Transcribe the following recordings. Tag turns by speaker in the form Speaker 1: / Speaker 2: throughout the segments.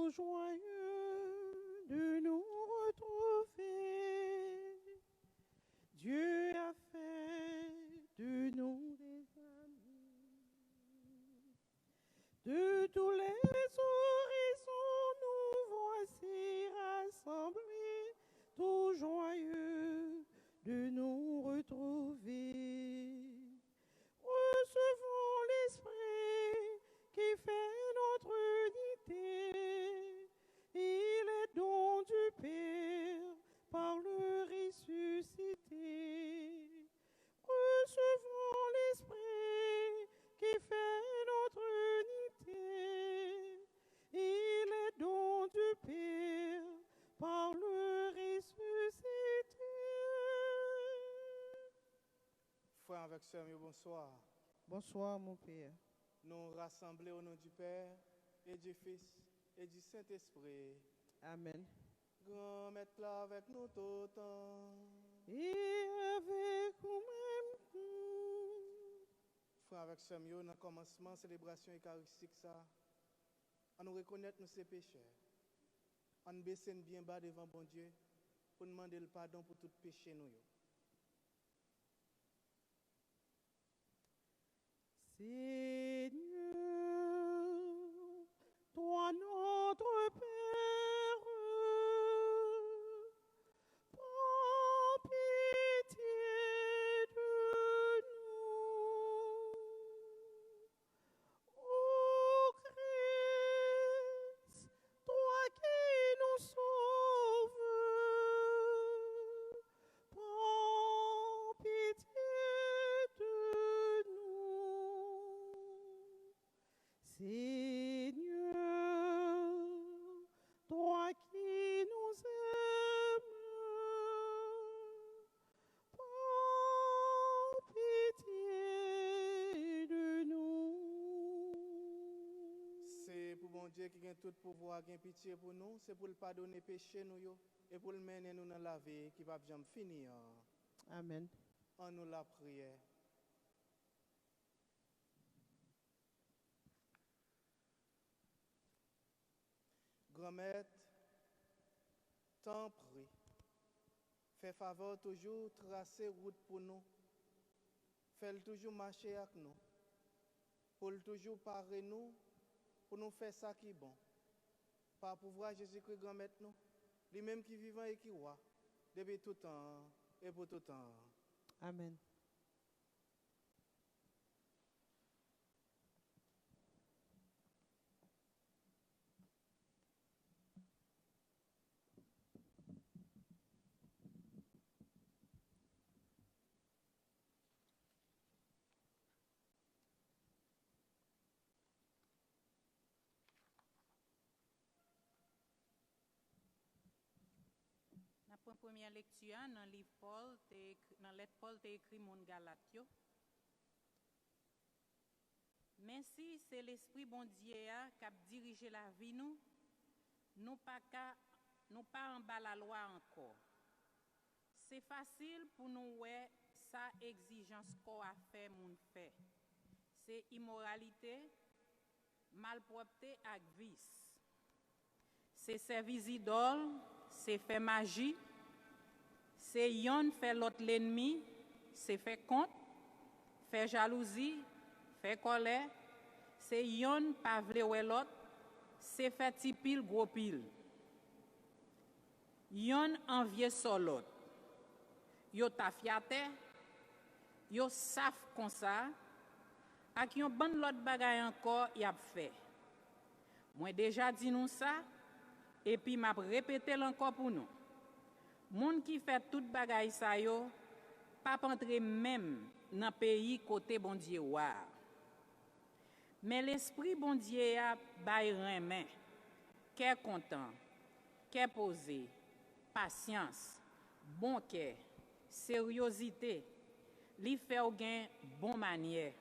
Speaker 1: tout joyeux de nous retrouver. Dieu a fait de nous des amis. De tous les horizons, nous voici rassemblés, tout joyeux de nous retrouver. Recevons l'Esprit qui fait notre unité. Il est don du Père par le ressuscité. Recevons l'Esprit qui fait notre unité. Il est don du Père par le ressuscité.
Speaker 2: Frères avec sœurs, bonsoir.
Speaker 1: Bonsoir, mon Père.
Speaker 2: Nous rassemblés au nom du Père et du Fils et du Saint-Esprit.
Speaker 1: Amen.
Speaker 2: Grand Maître là avec nous tout le temps.
Speaker 1: Et avec nous-mêmes.
Speaker 2: Frères avec sœurs, dans le commencement de la célébration eucharistique, ça, on nous reconnaître nos péchés. On baisse bien bas devant bon Dieu pour demander le pardon pour tout péché nous.
Speaker 1: Seigneur, toi notre Père, prends pitié de nous. Ô Christ, toi qui nous sauves, prends pitié de nous. Seigneur, toi qui nous aimes, prends pitié de nous.
Speaker 2: C'est pour bon Dieu qui a tout pouvoir, qui a pitié pour nous, c'est pour le pardonner péché nous yo, et pour le mener nous dans la vie qui va jamais finir.
Speaker 1: Amen.
Speaker 2: En nous la prière. Grand Maître, t'en prie, fais faveur toujours tracer route pour nous, fais toujours marcher avec nous, pour toujours parer nous, pour nous faire ça qui est bon. Par pouvoir Jésus-Christ, Grand Maître, nous, lui-même qui vivant et qui roi, depuis tout temps et pour tout temps.
Speaker 1: Amen.
Speaker 3: Pour la première lecture, dans le livre Paul, dans lettre Paul, t'es écrit mon Galatio. Mais si c'est l'esprit bon Dieu qui a dirigé la vie nous pas en bas la loi encore. C'est facile pour nous ouais sa exigence qu'on a fait mon fait. C'est immoralité, malpropreté et vice. C'est service idole, c'est fait magie. C'est yon fait l'autre l'ennemi, c'est fait compte, fait jalousie, fait colère. C'est yon pas vle ou l'autre, c'est fait ti pile gros pile. Yon envieux sur l'autre. Yo ta fiate, yo saf comme ça, ak yon ban l'autre bagay encore y a fait. Moi déjà dit nous ça, et puis m'a répété encore pour nous. Moun qui fait tout bagay sa yo, pas entrer même dans pays côté bon Dieu wa. Mais l'esprit bon Dieu a bay remen, qu'est content, qu'est posé, patience, bon cœur, sérieuxité, li fait ou gen bon manière.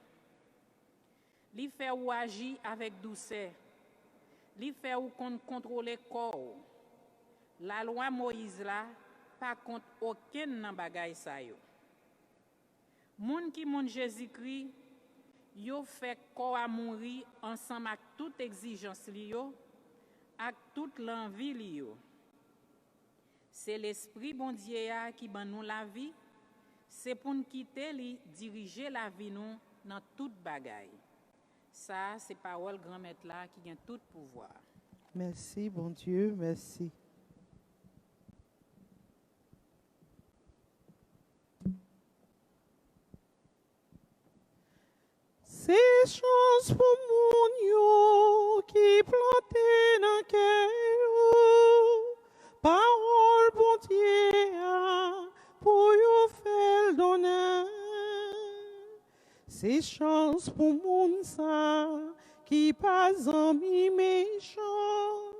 Speaker 3: Li fait ou agir avec douceur. Li fait ou contrôler corps. La loi Moïse là pas contre aucun nan bagay sa yo. Moun ki moun Jésus-Christ, yo fait corps à mourir ensemble avec toute exigence li yo, ak toute l'envie li yo. C'est l'esprit bon Dieu a qui ban nous la vie, c'est pour nous quitter li diriger la vie nous dans toute bagaille. Ça, c'est parole grand-maître là qui a tout pouvoir.
Speaker 1: Merci, bon Dieu, merci. C'est chance pour mon yo qui planté dans cœur, parole bon Dieu a pour yo faire donner. C'est chance pour mon ça qui pas ami méchant,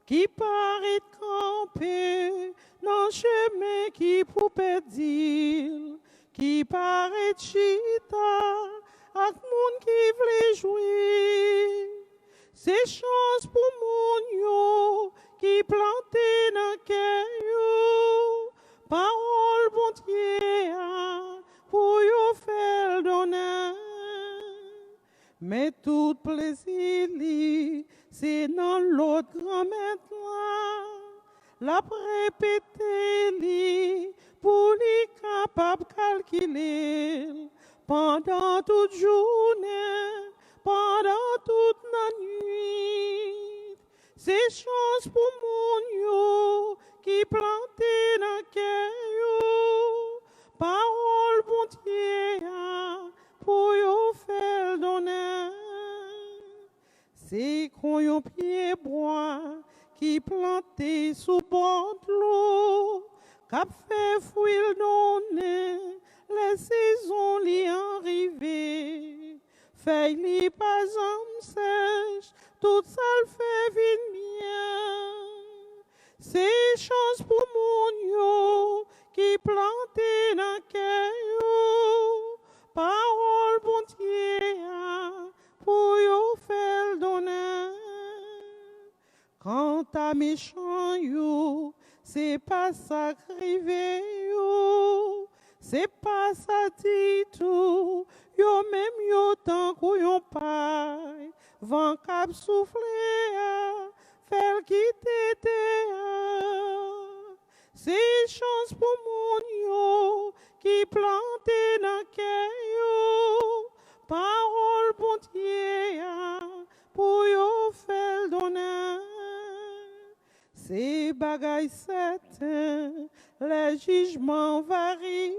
Speaker 1: qui paraît camper dans chemin qui pouvait dire, qui paraît chita ak moun qui vle jouer. C'est chance pour moun yo qui planté dans cœur yo, parole bon Dieu a pour yo faire donner. Mais tout plaisir li, c'est dans l'autre grand-mère là. La répéter li pour li capable calculer pendant toute journée, pendant toute la nuit. C'est chance pour mon yo qui planté dans cœur yo, parole bon Dieu a pour yo faire donner. C'est qu'on yon pied bois qui planté sous bord de l'eau, qu'a fait fouille donner les saisons li arrivées. Feuille li pas en sèche, tout ça le fait vite bien. C'est chance pour mon yo qui planté dans cœur yo, parole bon Dieu a pour yo faire donner. Quand ta méchant yo, c'est pas ça crivé yo, c'est pas ça dit tout, yo même yo tant qu'on yon paille, vent cap soufflé a, fait quitter te a. C'est chance pour mon yo qui planté dans cœur yo, parole bon Dieu a pour yo faire donner. C'est bagaille certain, le jugement va arriver.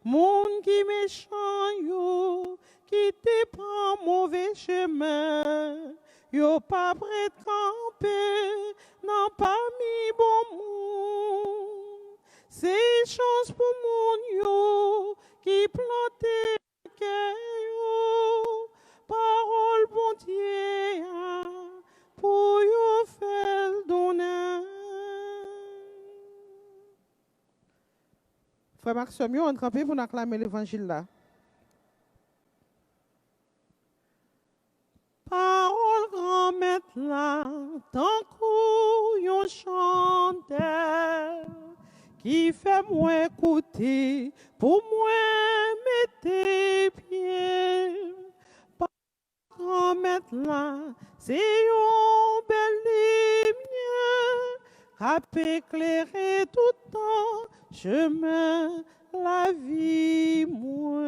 Speaker 1: Moun qui méchant yo, qui te prend mauvais chemin, yo pas prêt camper, non pas mi bon moun. C'est chance pour moun yo, qui planté cœur yo, parole bon Dieu a pour yo faire donner. Frère Maxime, on campé pour acclamer l'évangile là. Parole grand-maître là, tant qu'on yon chanteur, qui fait moi écouter, pour moi mettre pieds. Grand-maître là, c'est yon belle lumière, qui peut éclairer tout le temps, chemin, la vie, moi.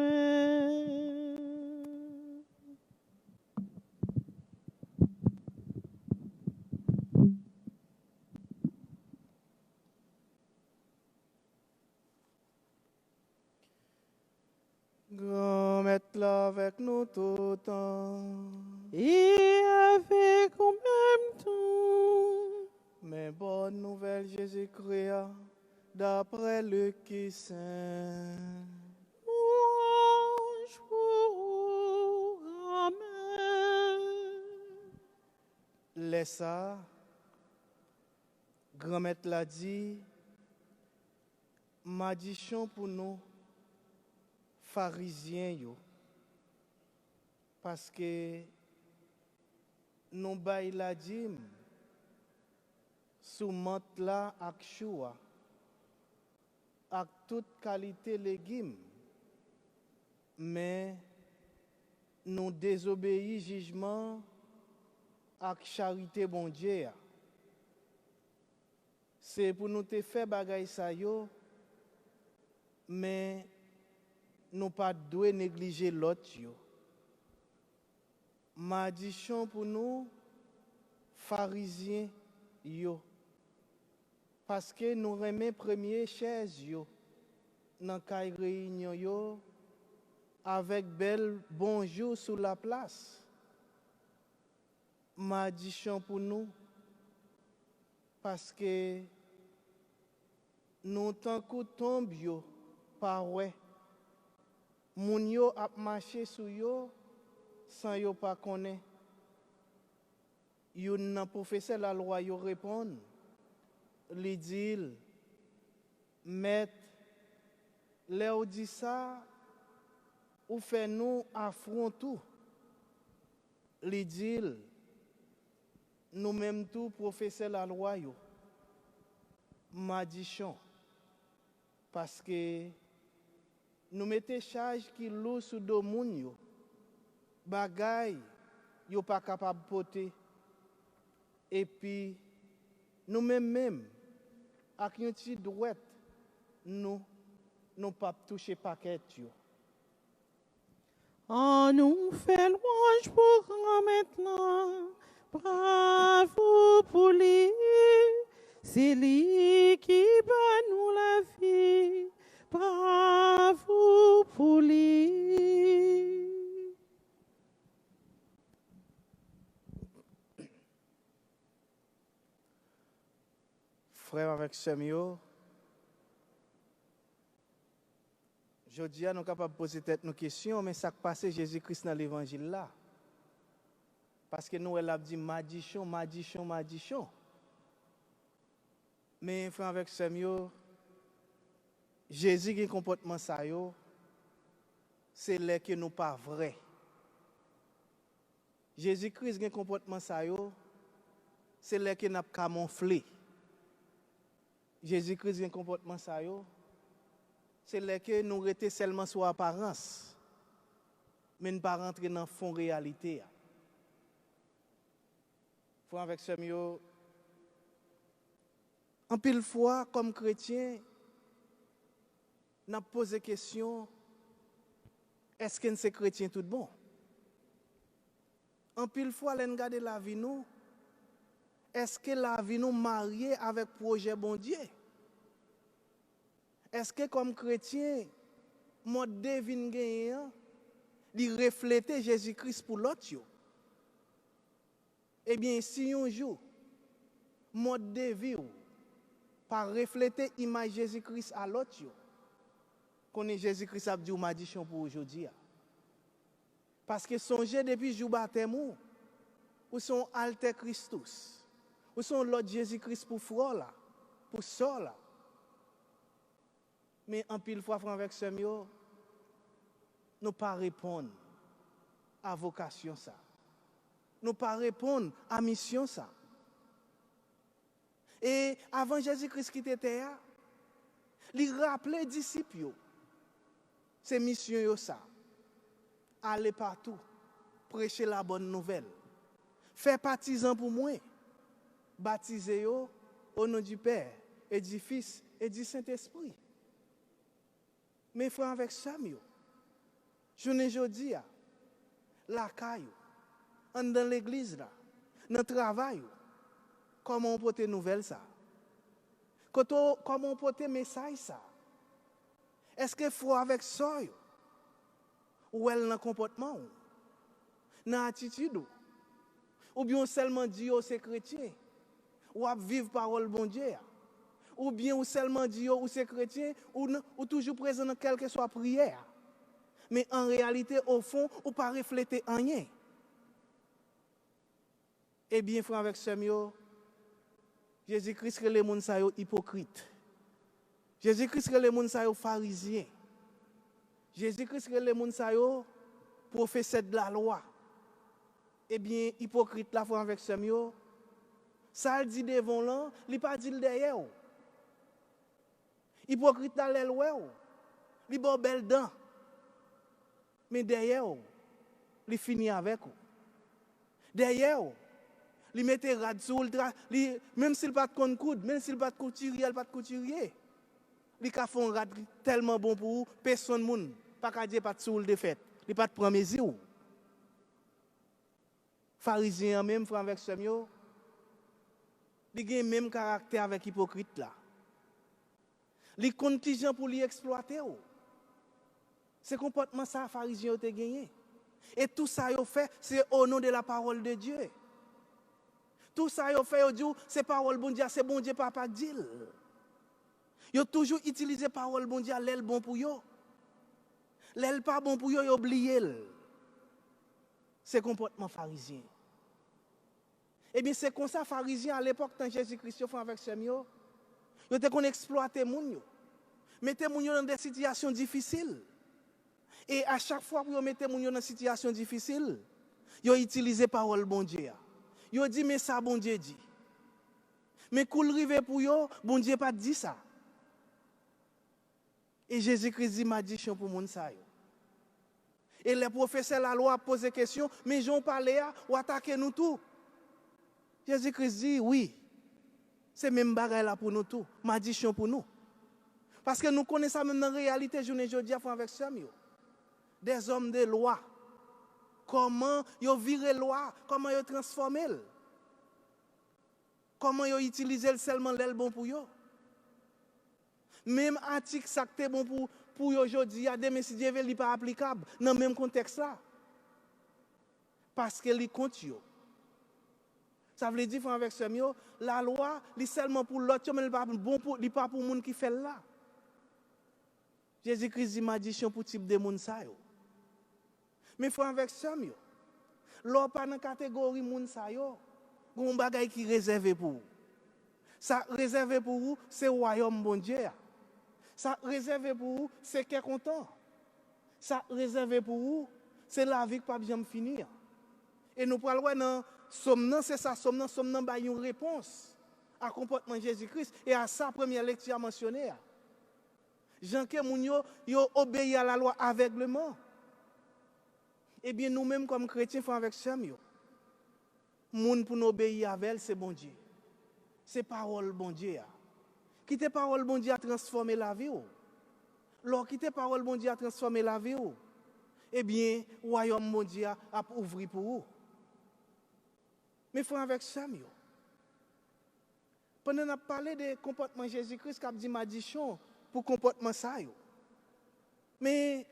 Speaker 2: Grand-mère là avec nous tout le temps.
Speaker 1: Et avec en même temps,
Speaker 2: Mais bonne nouvelle Jésus-Christ, d'après le qui saint.
Speaker 1: louange pour Amen.
Speaker 2: Laisse ça, grand-mère l'a dit, maudissons pour nous, pharisiens, yo, parce que nous bail la dîme sous mante là ak choua, ak toute qualité légumes, mais nous désobéissons jugement ak charité bon Dieu. C'est pour nous te faire bagay sa yo, mais nous pas doit négliger l'autre yo. Malédiction pour nous pharisiens yo. Parce que nous remet premier chaise yo dans kay réunion yo avec bel bonjour sur la place. Malédiction pour nous parce que nous tant que tombe yo par ouais. Moun yo ap marché sur yo sans yo pas connaît. Yon nan professeur la loi yo répond. Li dit maître là ou dit ça ou fait nous affronter. Li dit nous même tout professeur la loi yo magicien parce que nous mettons charge qui lourd sous dos moun yo bagay yo pas capable porter et puis nous même avec une petite douette nous pas toucher paquet yo.
Speaker 1: On nous fait louange pour grand maintenant. Bravo pour lui, c'est lui qui bat nous la vie. Bravo pour lui.
Speaker 2: Frère avec Samuel, je dis à nous capables de poser tête nos questions, mais ça qui passe Jésus-Christ dans l'évangile là. Parce que nous, elle a dit magicien. Mais frère avec Samuel, Jésus qui comportement ça yo, c'est là que nous pas vrai. Jésus-Christ qui comportement ça yo, c'est là que n'a camouflé. Jésus-Christ qui comportement ça yo, c'est là que nous rester seulement sur apparence, mais ne pas rentrer dans fond réalité. Frère avec Samuel, en pile fois comme chrétien, n'a posé question, est-ce que c'est chrétien tout bon? En pile fois, l'on regarde la vie nous, est-ce que la vie nous mariée avec projet bon Dieu? Est-ce que comme chrétien, mode de vie gagnant, il reflète Jésus-Christ pour l'autre? Eh bien, si un jour, mode de vie par refléter l'image Jésus-Christ à l'autre, qu'on est Jésus-Christ a dit ou magicien pour aujourd'hui. Parce que songez depuis jour baptême ou son alter Christus, ou son Lord Jésus-Christ pour frère là, pour sœur là. Mais en pile fois, frère avec Samuel, nous pas répondre à vocation ça. Nous pas répondre à mission ça. Et avant Jésus-Christ qui était là, il rappelait aux disciples, c'est mission ça. Aller partout, prêcher la bonne nouvelle. Faire partisan pour moi. Baptiser au nom du Père et du Fils et du Saint-Esprit. Mes frères avec Samuel, je ne dis pas, la caille, dans l'église là, dans le travail, comment on porte nouvelle ça? Comment on porte message ça? Est-ce que faut avec ça? Ou elle dans le comportement? Dans l'attitude? Ou bien seulement dit que c'est chrétien? Ou à vivre parole bon Dieu? Ou bien ou seulement dit que c'est chrétien? Ou toujours présent dans quelle que soit prière? Mais en réalité, au fond, ou pas refléter en rien. Eh bien, frère avec Samuel, Jésus-Christ que les gens sont hypocrites. Jésus-Christ que les gens sont pharisiens. Jésus-Christ que les gens sont professeurs de la loi. Eh bien, hypocrite la frère avec Samuel, ça dit devant là, il pas dit derrière. Hypocrite dans l'aile il bon belle dent. Mais derrière, il finit avec vous. Derrière, Il mettait rad sur même s'il pas de compte coude, même s'il pas de couturier, il pas de couturier. Il ka font rad tellement bon pour personne moun, pas ka dire pas de soul de fête, il pas de prendre mesure. Pharisien même frère avec semio, il a même caractère avec hypocrite là. Les contingents pour lui exploiter. Ce comportement ça pharisien a gagné. Et tout ça il fait c'est au nom de la parole de Dieu. Tout ça il fait c'est parole bon Dieu, c'est bon Dieu papa dit. Ils ont toujours utilisé parole bon Dieu, l'aile bon pour yo. L'aile pas bon pour yo, ils oublié. C'est comportement pharisien. Eh bien c'est comme ça pharisien à l'époque quand Jésus-Christ fait avec ses yo. Ils étaient qu'on exploiter moun yo. Mettez moun yo dans des situations difficiles. Et à chaque fois que vous mettez moun yo dans des situations difficiles, ils utilisé parole bon Dieu. Ils dit mais ça bon Dieu dit. Mais cool rive pour yo, bon Dieu pas dit ça. Et Jésus-Christ dit malédiction pour moun sa yo. Et les professeurs de la loi posent des questions, mais j'en parle ou attaquer nous tout. Jésus-Christ dit oui. C'est même bagaille là pour nous tout, malédiction pour nous. Parce que nous connaissons même dans la réalité, je ne dis pas avec ça. Des hommes de loi. Comment ils virent la loi, comment ils transformé. Comment ils utilisent seulement l'aile bon pour eux. Même article ça qui est bon pour aujourd'hui, demain si Dieu veut, il n'est pas applicable dans le même contexte là. Parce que il compte yo. Ça veut dire avec ce mot, la loi, c'est seulement pour l'autre, mais il n'est pas pour le monde qui fait là. Jésus-Christ dit malédiction pour type de monde ça yo. Mais faut avec ça mot. L'autre pas dans catégorie monde ça yo, gon bagay qui réservé pour vous. Ça réservé pour vous, c'est royaume bon Dieu. Ça réservé pour vous, c'est qu'est content. Ça réservé pour vous, c'est la vie qui pas bien finir. Et nous parlons dans Somme c'est ça, Somme ba une réponse à comportement de Jésus-Christ et à sa première lecture mentionnée. Jean que moun yo obéi à la loi aveuglement. Eh bien nous-mêmes comme chrétiens faut avec ça yo. Moun pour nous obéir avec c'est bon Dieu. C'est parole bon Dieu. Quitter parole bon Dieu à transformer la vie. Lors quitter parole bon Dieu à transformer la vie. Eh bien royaume bon Dieu a ouvrir pour vous. Mais il faut avec ça, pendant qu'on a parlé de comportement de Jésus-Christ, qui a dit malédiction pour comportement ça. Mais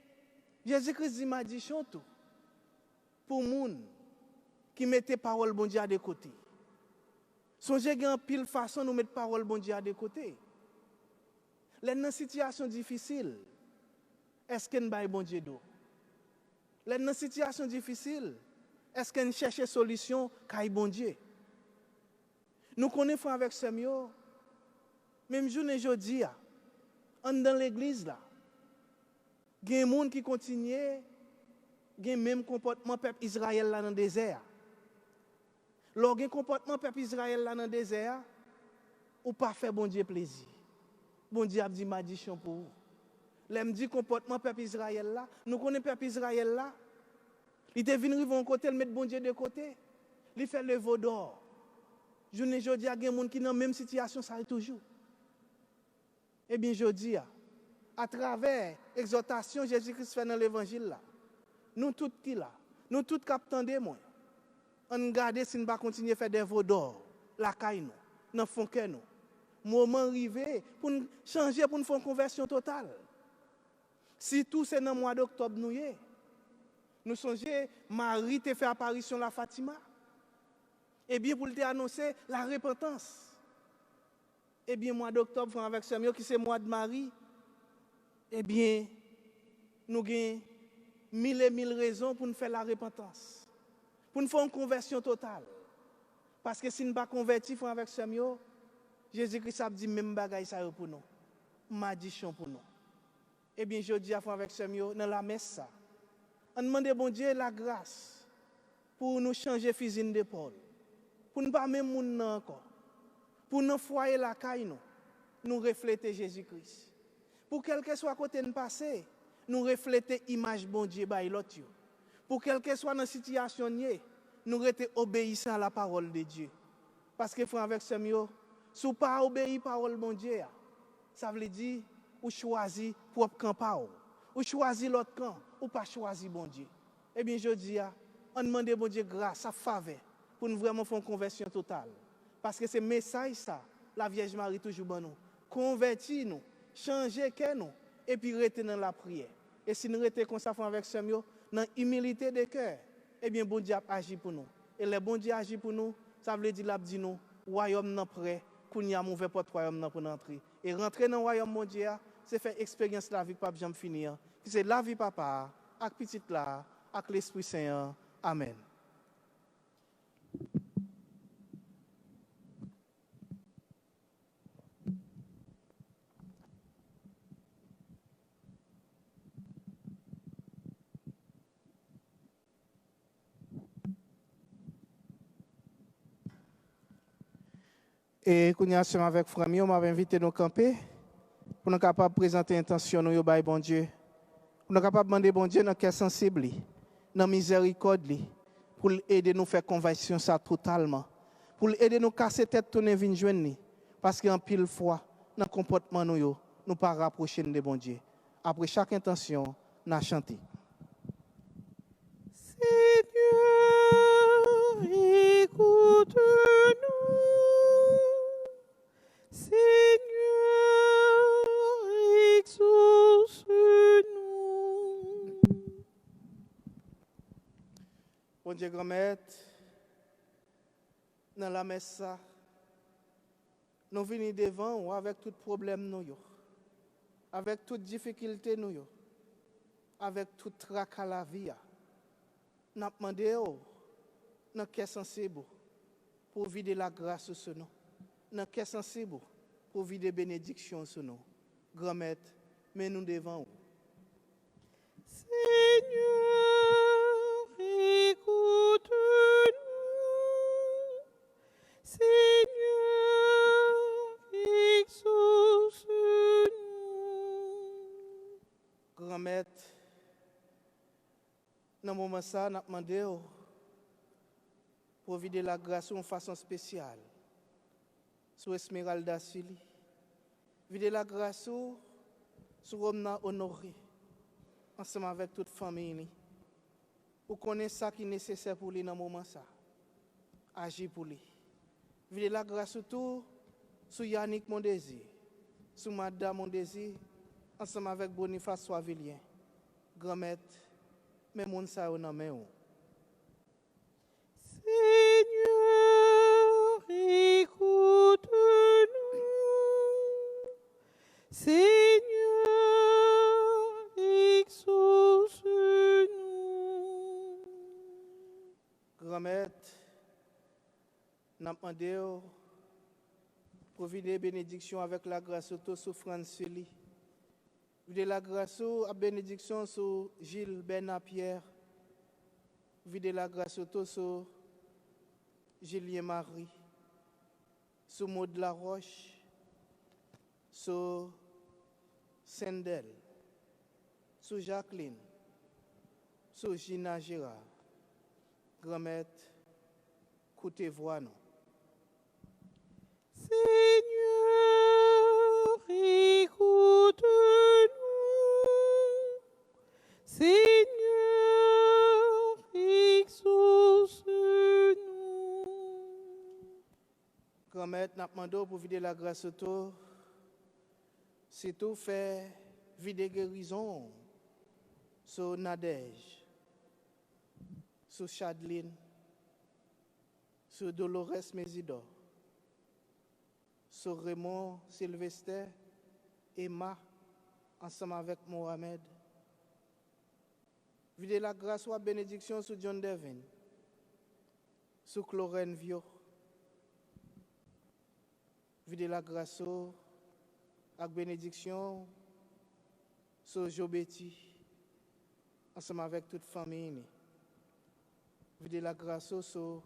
Speaker 2: Jésus-Christ dit malédiction tout. Pour les gens qui mettent parole bon Dieu de côté. Songez qu'il y a une pile façon de mettre parole bon Dieu de côté. Dans une situation difficile, est-ce qu'il y a un bon Dieu d'eau? Dans une situation difficile, est-ce qu'on cherche une solution qu'aille bon Dieu? Nous connaissons avec ce mieux, même jour et jeudi, dans l'église, il y a des gens qui continuent, il y a le même comportement peuple Israël dans le désert. Lorsqu'il y a un comportement peuple Israël dans le désert, ou pas faire bon Dieu plaisir. Bon Dieu a dit malédiction pour vous. L'aime dit comportement peuple Israël là, nous connaissons peuple Israël là. Il te venu rive un côté, il met bon Dieu de côté. Il fait le veau d'or. Je ne dis pas qu'il y a des gens qui sont dans la même situation, ça arrive toujours. Eh bien, je dis, à travers l'exhortation que Jésus-Christ fait dans l'évangile, là, nous tous qui là, nous tous captons des mots. On garde si nous ne continuer à faire des veaux d'or, la caille nous, dans le fond que nous. Moment arrivé pour nous changer, pour nous faire une conversion totale. Si tout c'est dans le mois d'octobre, nous songeons, Marie te fait apparition la Fatima. Eh bien, pour te annoncer la repentance. Eh bien, mois d'octobre, avec ce mois qui c'est mois de Marie, eh bien, nous avons mille et mille raisons pour nous faire la repentance. Pour nous faire une conversion totale. Parce que si nous ne sommes pas convertis avec ce mois, Jésus-Christ a dit même bagaille ça pour nous. Malédiction pour nous. Eh bien, je dis avec ce mois, dans la messe, ça. On demande bon Dieu la grâce pour nous changer fusil d'épaule. Pour ne pas même moun encore. Pour nous foyer la caille nous refléter Jésus-Christ. Pour quel que soit côté de passé, nous refléter image bon Dieu by l'autre. Pour quel que soit dans situation nous rester obéissants à la parole de Dieu. Parce que frère avec sœur yo, si vous pas obéir parole mon Dieu, ça veut dire ou choisir propre camp pa ou choisir l'autre camp ou pas choisir bon Dieu. Eh bien je dis on demande bon Dieu grâce, sa faveur pour nous vraiment faire une conversion totale. Parce que c'est message ça, la Vierge Marie toujours bon nous. Convertir nous, changer que nous et puis rester dans la prière. Et si nous restons comme ça avec sœur yo, dans humilité de cœur, eh bien bon Dieu agit pour nous. Et le bon Dieu agit pour nous, ça veut dire l'a dit nous, royaume nan prêt, qu'on y a mauvais porte royaume nan pour entrer. Et rentrer dans le royaume mon Dieu, c'est faire expérience la vie pas jamais finir. C'est la vie papa, avec petite là, avec l'Esprit Saint. Amen. Et quand nous sommes avec Frami, on m'a invité à nous camper pour nous capables de présenter l'intention nous au bon Dieu. Pour nous capables de demander bon Dieu dans cœur sensible, dans miséricorde, pour aider nous à faire conversion ça totalement. Pour aider nous à casser tête tourner vinn joindre parce qu'en pile fois dans le comportement nous pas rapprocher de bon Dieu. Après chaque intention, nous chanter.
Speaker 1: Seigneur, écoute-nous. Seigneur, exauce-nous.
Speaker 2: Bon Dieu, grand-mère, dans la messe, nous venons devant avec tout problème, avec toute difficulté, avec tout tracas la vie. Nous avons demandé, nous sommes sensibles pour vider la grâce sur nous. Nous sommes sensibles pour vider bénédiction sur nous. Grand-mère, mais nous devant.
Speaker 1: Seigneur, écoute-nous. Seigneur, exauce-nous.
Speaker 2: Grand-mère, dans ce moment ça, nous avons demandé pour vider la grâce de façon spéciale. Sur Esmeralda Sili. Vider la grâce sur Romna Honoré. Ensemble avec toute famille. Pour connaître ça qui est nécessaire pour lui dans ce moment ça. Agir pour lui. Vider la grâce sur tout, sur Yannick mon désir. Sur Madame mon désir. Ensemble avec Boniface Soivillien. Grand-mère, mais mon ça au nom.
Speaker 1: Seigneur, écoute-nous. Seigneur, exauce-nous.
Speaker 2: Grand-mère, nous avons demandé pour vider bénédiction avec la grâce sur Franceli. Vider la grâce à bénédiction sur Gilles Bernard-Pierre. Vider la grâce sur Julien Marie. Sur Maud La Roche. Sur Sendel. Sur Jacqueline. Sur Gina Gérard. Grand-mère, écoutez voix nous.
Speaker 1: Seigneur, écoute-nous. Seigneur, exauce-nous.
Speaker 2: Grand-mère, nous demandons pour vider la grâce au tour. C'est tout fait vider guérison sur Nadège, sur Chadeline, sur Dolores Mésidor, sur Raymond Sylvester, Emma, ensemble avec Mohamed. Vider la grâce ou la bénédiction sur John Devin, sur Clorène Vio. Vider la grâce ou la bénédiction sur Jobeti, ensemble avec toute famille. Vider la grâce sur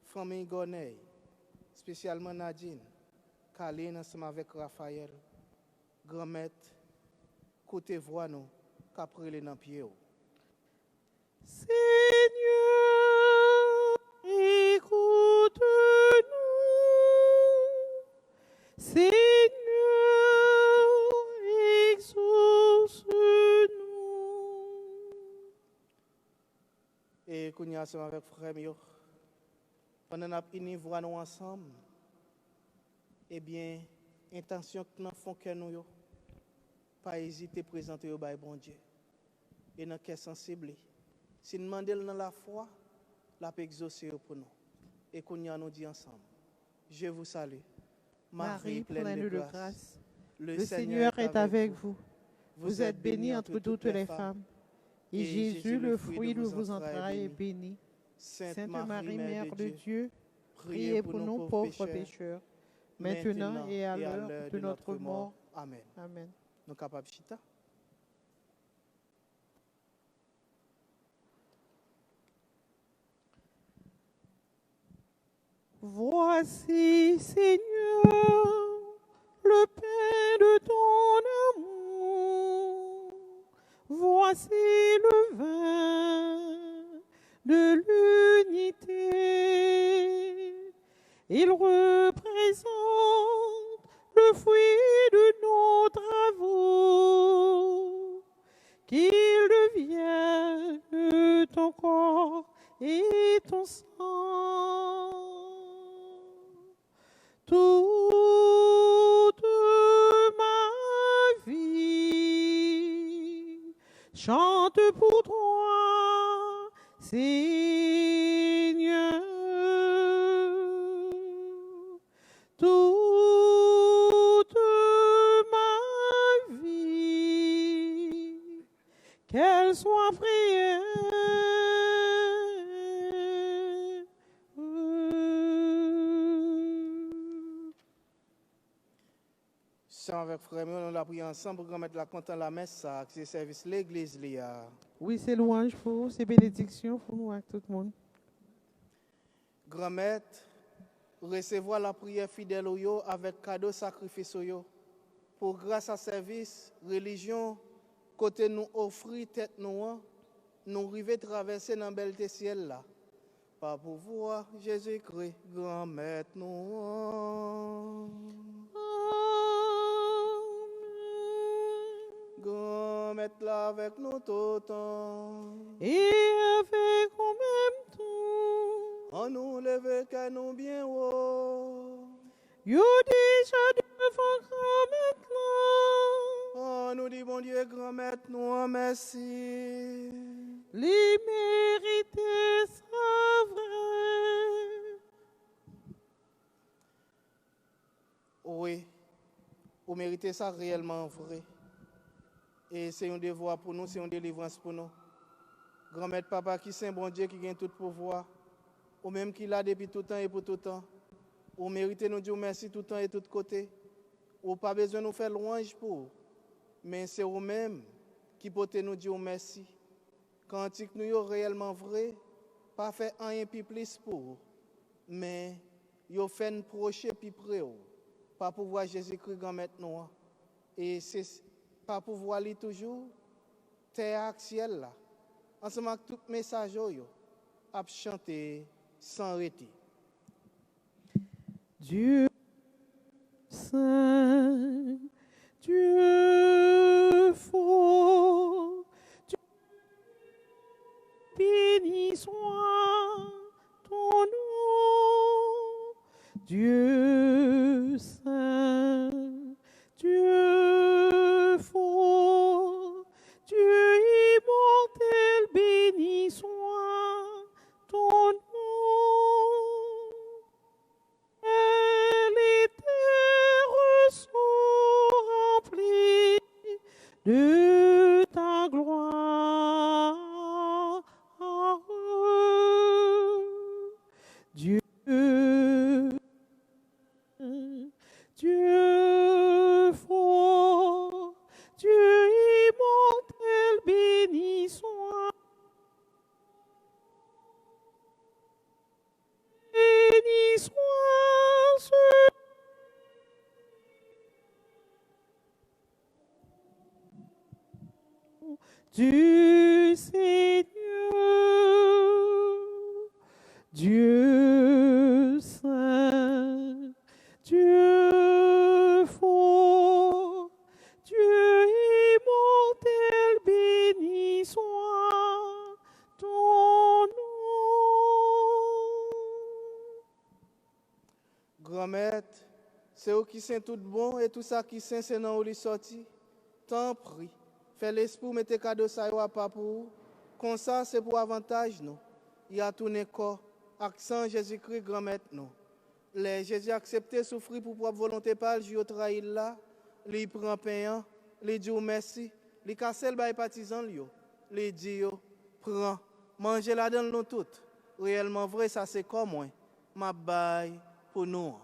Speaker 2: famille Goney, spécialement Nadine, Kaline, ensemble avec Raphaël, grand-mère, côté voix nous, qu'après les dans pied.
Speaker 1: Seigneur, écoute-nous. Seigneur, exauce-nous.
Speaker 2: Et qu'on y a ensemble avec frère Mio, pendant qu'on a unis voix nous ensemble, eh bien, intention que nous faisons que nous, pas hésiter à présenter au bon Dieu. Et dans le cœur sensible, si nous demandons dans la foi, la peut exaucer pour nous. Et qu'on y a nous dit ensemble, je vous salue.
Speaker 1: Marie, pleine de grâce, le Seigneur est avec vous. Vous êtes bénie entre toutes les femmes. Et Jésus, le fruit de vos entrailles, est béni. Sainte Marie, Mère de Dieu, priez pour nous pauvres pécheurs, maintenant et à l'heure de notre mort.
Speaker 2: Amen.
Speaker 1: Amen.
Speaker 2: Nous capables chita.
Speaker 1: Voici, Seigneur, le pain de ton amour. Voici le vin de l'unité. Il représente le fruit de nos travaux. Qu'il devienne ton corps et ton sang. Toute ma vie chante pour toi, Seigneur. Toute ma vie, qu'elle soit prière.
Speaker 2: Avec frère, on l'a pris ensemble pour mettre la compte à la messe, c'est service l'église.
Speaker 1: Oui, c'est louange pour vous, c'est bénédiction pour nous avec tout le monde.
Speaker 2: Grand-mère, recevoir la prière fidèle avec cadeau sacrifice pour grâce à service, religion, côté nous offrir tête nous arriver traverser dans belle ciel là. Par pouvoir Jésus-Christ, grand-mère nous. Grand-mère là avec nous tout le temps.
Speaker 1: Et avec en même temps.
Speaker 2: On nous lève qu'à nous bien haut.
Speaker 1: You déjà devant grand-mère là.
Speaker 2: On nous dit bon Dieu, grand-mère nous merci.
Speaker 1: Les mérités sont vrais.
Speaker 2: Oui, vous méritez ça réellement vrai. Et c'est un devoir pour nous, c'est une délivrance pour nous. Grand-mère, papa, qui c'est un bon Dieu qui gagne tout pouvoir, ou même qui l'a depuis tout temps et pour tout temps. Vous méritez nous dire merci tout temps et tout côté. Ou pas besoin de nous faire louange pour. Mais c'est vous-même qui pouvez nous dire merci. Quand nous sommes réellement vrai, pas fait un peu plus pour. Mais vous fait un proche puis près. Pas pouvoir Jésus-Christ grand-mère nous. Et c'est pas pouvoir lire toujours terre ciel là. Ensemble avec tout message yo a chanter sans arrêter.
Speaker 1: Dieu saint, Dieu fort, Dieu béni soit ton nom. Dieu saint, Dieu fort, Dieu immortel, béni soit ton nom. Et les terres sont remplies de ta gloire. Dieu, Dieu fort, Dieu immortel, béni soit. Béni soit du Seigneur, Dieu saint, Dieu
Speaker 2: Grand-mère, c'est où qui sont tout bon et tout ça qui sont, c'est dans où les sorti. Tant prie, fais l'esprit, mettez cadeau ça à pas pour. Comme ça, c'est pour avantage nous. Il y a tout le corps, accent Jésus-Christ, grand-mère nous. Les Jésus accepté souffrir pour propre volonté par le jour trahi là, il prend pain, il dit merci, il casse le bail partisan lui, il dit prends, mangez la dans nous toutes. Réellement vrai ça c'est comme moi, ma bail pour nous.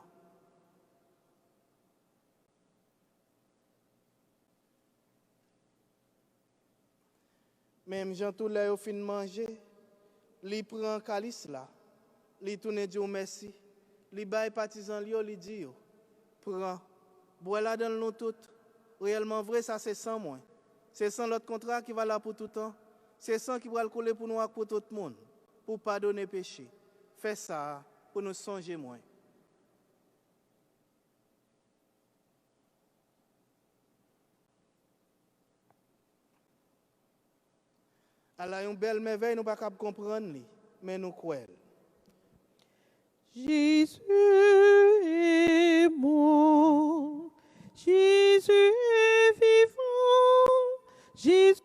Speaker 2: Même Jean tout là au fin de manger, il prend calice là, il tourne dit merci. Li bay partisan li yo li di yo prend bois la dans nous tout réellement vrai ça c'est sans moi c'est sans l'autre contrat qui va là pour tout temps c'est sans qui va le coller pour nous pour tout le monde pour pardonner péché fais ça pour nous songer moins alors une belle merveille nous pas capable comprendre li mais nous croyons.
Speaker 1: Jésus est mort, Jésus est vivant, Jésus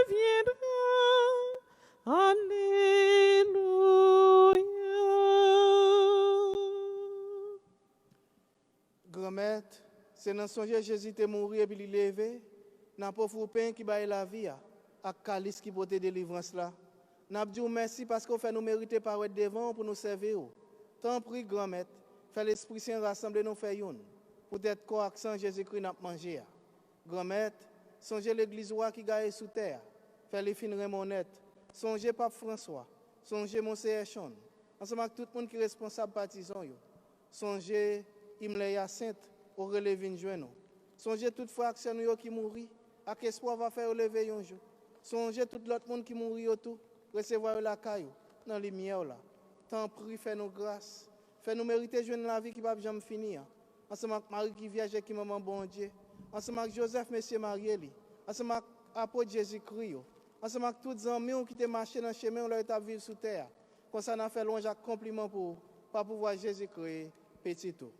Speaker 1: reviendra. Alléluia.
Speaker 2: Grand-mère, c'est dans son Jésus est mort et puis il est levé, n'a pas fou pain qui baille la vie, à calice qui porte délivrance là. N'a dit merci parce qu'on fait nous mériter par être devant pour nous servir. Tant prie grand-mère, fait l'Esprit Saint rassembler nous faire une. Peut-être quoi accent Jésus-Christ n'a mangé. Grand-mère, songez l'église qui gagne sous terre. Fait les fins Ramonette. Songez Pape François. Songez Monseigneur Chon. Ensemble avec tout le monde qui est responsable partisan. Songez Imleya Sainte au relever une journée. Songez toutefois action qui mourit. À qu'espoir va faire relever un jour. Songez tout l'autre monde qui mourit autour. Recevoir la caillou dans les lumière là. Tant prie, fais nous grâce. Fais nous mériter de la vie qui va jamais finir. Ensemble avec Marie qui vierge qui maman bon Dieu. Ensemble avec Joseph, Monsieur Marieli. Ensemble avec apôtre Jésus-Christ. Ensemble avec tous les amis qui te marché dans le chemin où ils vivre sous terre. Comme ça, on a fait loin un compliment pour pas pouvoir Jésus-Christ petit tout.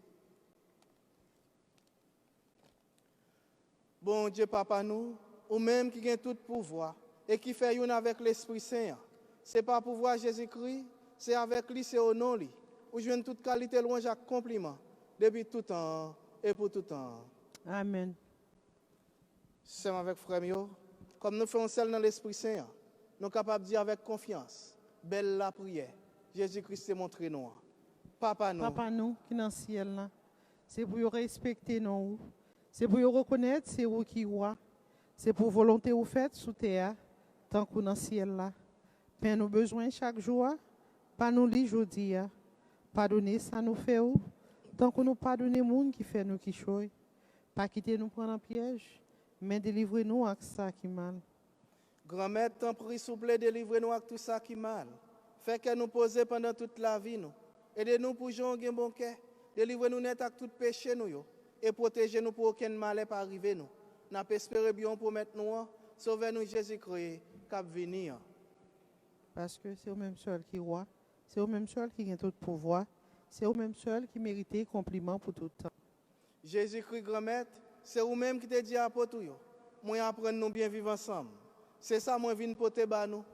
Speaker 2: Bon Dieu, papa nous, ou même qui a tout pouvoir et qui fait une avec l'Esprit Saint. Ce n'est pas pouvoir Jésus-Christ, c'est avec lui, c'est au nom lui. Où je viens toute qualité loin chaque compliment, depuis tout temps et pour tout temps.
Speaker 1: Amen.
Speaker 2: C'est avec frère Mio, comme nous faisons celle dans l'Esprit Saint, nous sommes capables de dire avec confiance, belle la prière, Jésus-Christ s'est montré nous. Papa nous.
Speaker 1: Papa nous qui est dans le ciel là, c'est pour respecter nous, c'est pour reconnaître c'est vous qui roi, c'est pour volonté ou faite sous terre, tant qu'on dans le ciel là. Père nous besoin chaque jour, pas nous li jodi, pardonner ça nous fait ou, tant qu'on nous pardonne les gens qui fait nous qui choy, pas quitter nous prendre en piège, mais délivrer nous avec ça qui mal.
Speaker 2: Grand-mère, t'en prie, s'il vous plaît, délivrez-nous avec tout ça qui mal. Fait que nous poser pendant toute la vie nous. Aidez-nous pour jouer un bon cœur. Délivrez-nous net avec tout péché nous yo. Et protégez-nous pour aucun mal pas arriver nous. N'a pas espéré bien pour mettre nous, sauvez-nous Jésus-Christ qui venir.
Speaker 1: Parce que c'est au même seul qui roi, c'est au même seul qui a tout pouvoir, c'est au même seul qui mérite compliment pour tout le temps.
Speaker 2: Jésus-Christ, grand-mère, c'est vous-même qui te dit à pour tout. Moi, apprendre nous bien vivre ensemble. C'est ça, moi, viens pour te battre nous.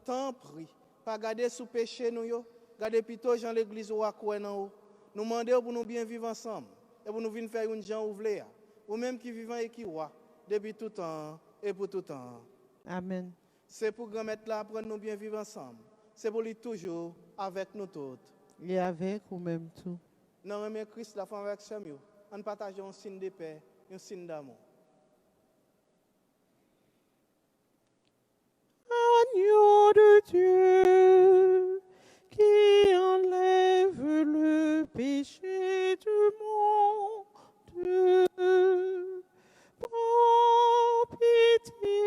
Speaker 2: Tant prie, pas garder sous péché nous, garder plutôt dans l'église ou à quoi nous. Nous demandons pour nous bien vivre ensemble. Et pour nous venir faire une gens ouvlée. Vous-même qui vivant et qui roi, depuis tout temps et pour tout temps.
Speaker 1: Amen.
Speaker 2: C'est pour grand-mère là apprendre nous bien vivre ensemble. C'est pour lui toujours avec nous toutes.
Speaker 1: Et avec ou même tout.
Speaker 2: Nous remercions Christ la femme avec Samuel. On partage un signe de paix, un signe d'amour.
Speaker 1: Agneau de Dieu qui enlève le péché du monde, prends pitié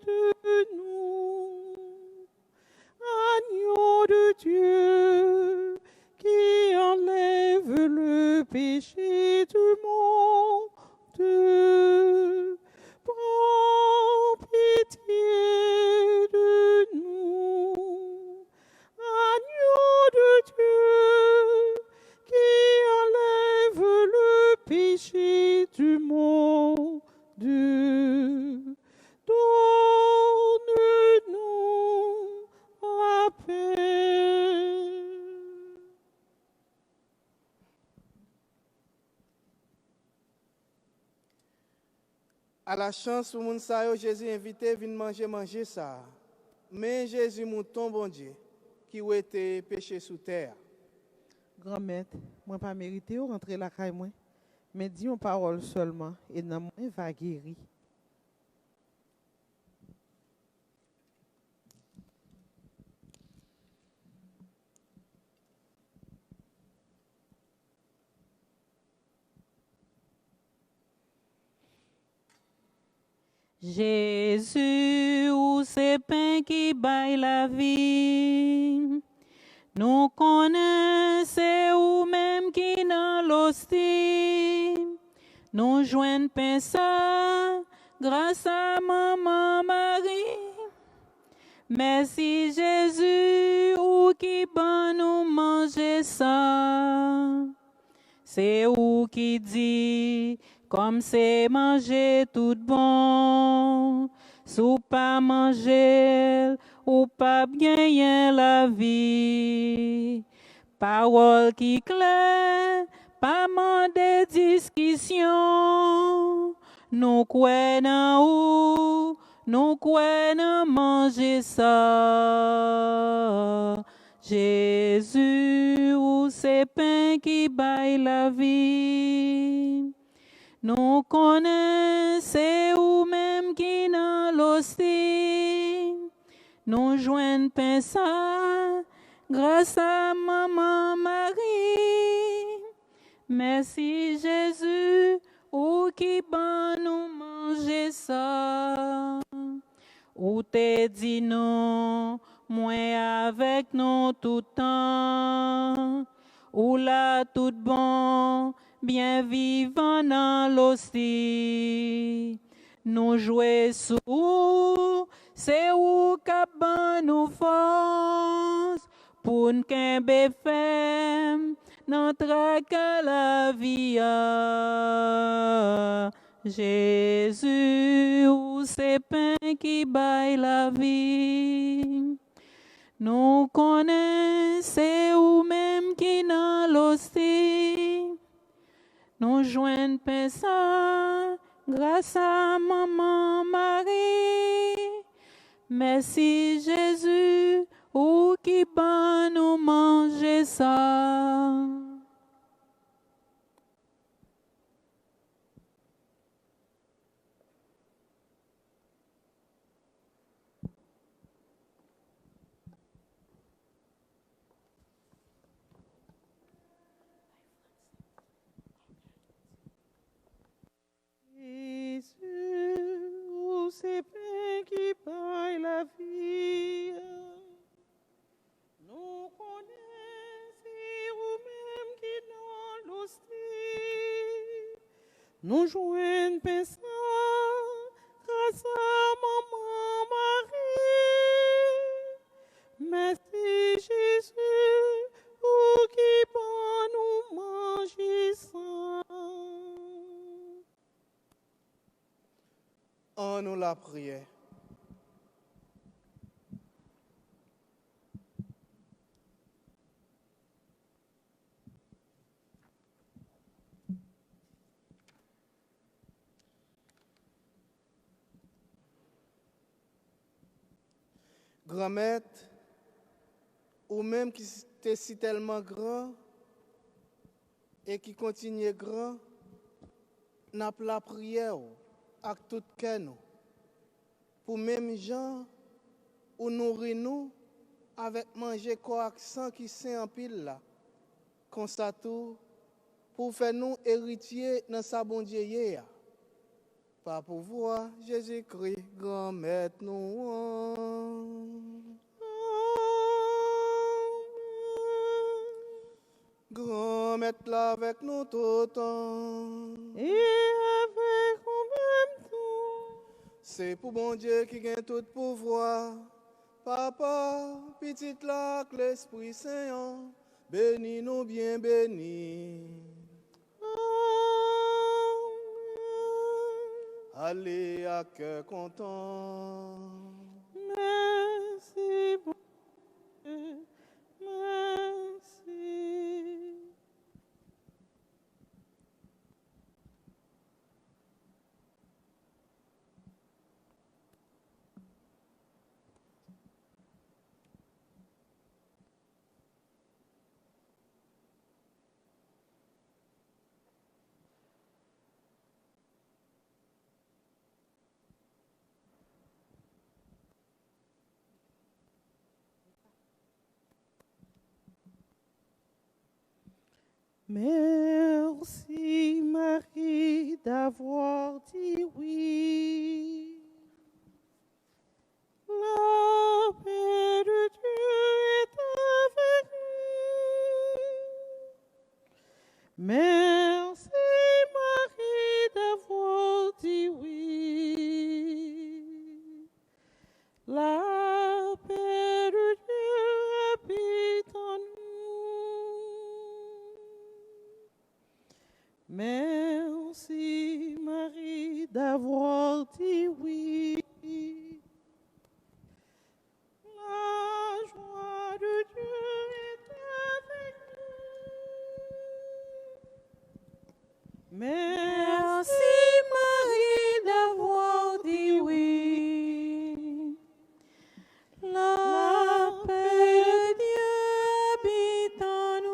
Speaker 1: de nous. Agneau de Dieu qui enlève le péché du monde, prends pitié de nous. Agneau de Dieu qui
Speaker 2: la chance pour moun sa yo, Jésus invité vin manger ça. Mais Jésus mouton bon Dieu qui ou été péché sous terre.
Speaker 1: Grand-mère, moi pas mérité de rentrer la caille moi, mais dis une parole seulement et dans moi va guérir.
Speaker 3: Jésus, ou c'est pain qui baille la vie. Nous connaissons ou même qui dans l'hostie. Nous joignons pain ça grâce à maman Marie. Merci Jésus, ou qui ban nous manger ça. C'est où qui dit, comme c'est manger tout bon, sous pas manger, ou pas gagner la vie. Parole qui claire, pas demander discussion. Nous croyons où, nous croyons manger ça. Jésus, ou c'est pain qui baille la vie. Nous connaissons ou même qui dans l'hostie. Nous joignons pain ça grâce à maman Marie. Merci Jésus, ou qui ban nous manger ça. Ou te dit non, moi avec nous tout temps. Ou là tout bon, bien vivant dans l'hostie. Nous jouer sous, c'est où qu'à nous force pour n'qu'un femme notre à la vie. Jésus, ou c'est pain qui baille la vie. Nous connaissons ou même qui dans l'hostie. Nous joignons pain ça grâce à maman Marie. Merci Jésus, ou qui ban nous manger ça.
Speaker 1: Jésus, où c'est pain qui paille la vie. Nous connaissons ou même qui dans l'hostie. Nous joignons pain ça grâce à maman Marie. Merci Jésus, ou qui peut nous manger ça.
Speaker 2: En nous la prière. Grand-mère, ou même qui était si tellement grand et qui continue grand, n'a pas la prière avec tout cœur nous. Pour même gens ou nourrir nous avec manger coaxant qui saint en pile là. Comme ça tout pour faire nous héritiers dans sa bon Dieu. Par pouvoir Jésus-Christ, grand maître nous. Grand maître là avec nous tout le temps.
Speaker 1: Et avec nous même tout.
Speaker 2: C'est pour bon Dieu qui gagne tout pouvoir. Papa, petite là, que l'Esprit Saint, bénis nous bien bénis. Allez à cœur content.
Speaker 1: Merci, bon Dieu, merci. Merci Marie d'avoir dit oui. La paix de Dieu est avec nous. Merci Marie d'avoir dit oui. La paix de Dieu habite en nous. Merci Marie d'avoir dit oui. La joie de Dieu est avec nous.
Speaker 3: Merci Marie d'avoir dit oui. La paix de Dieu habite en nous.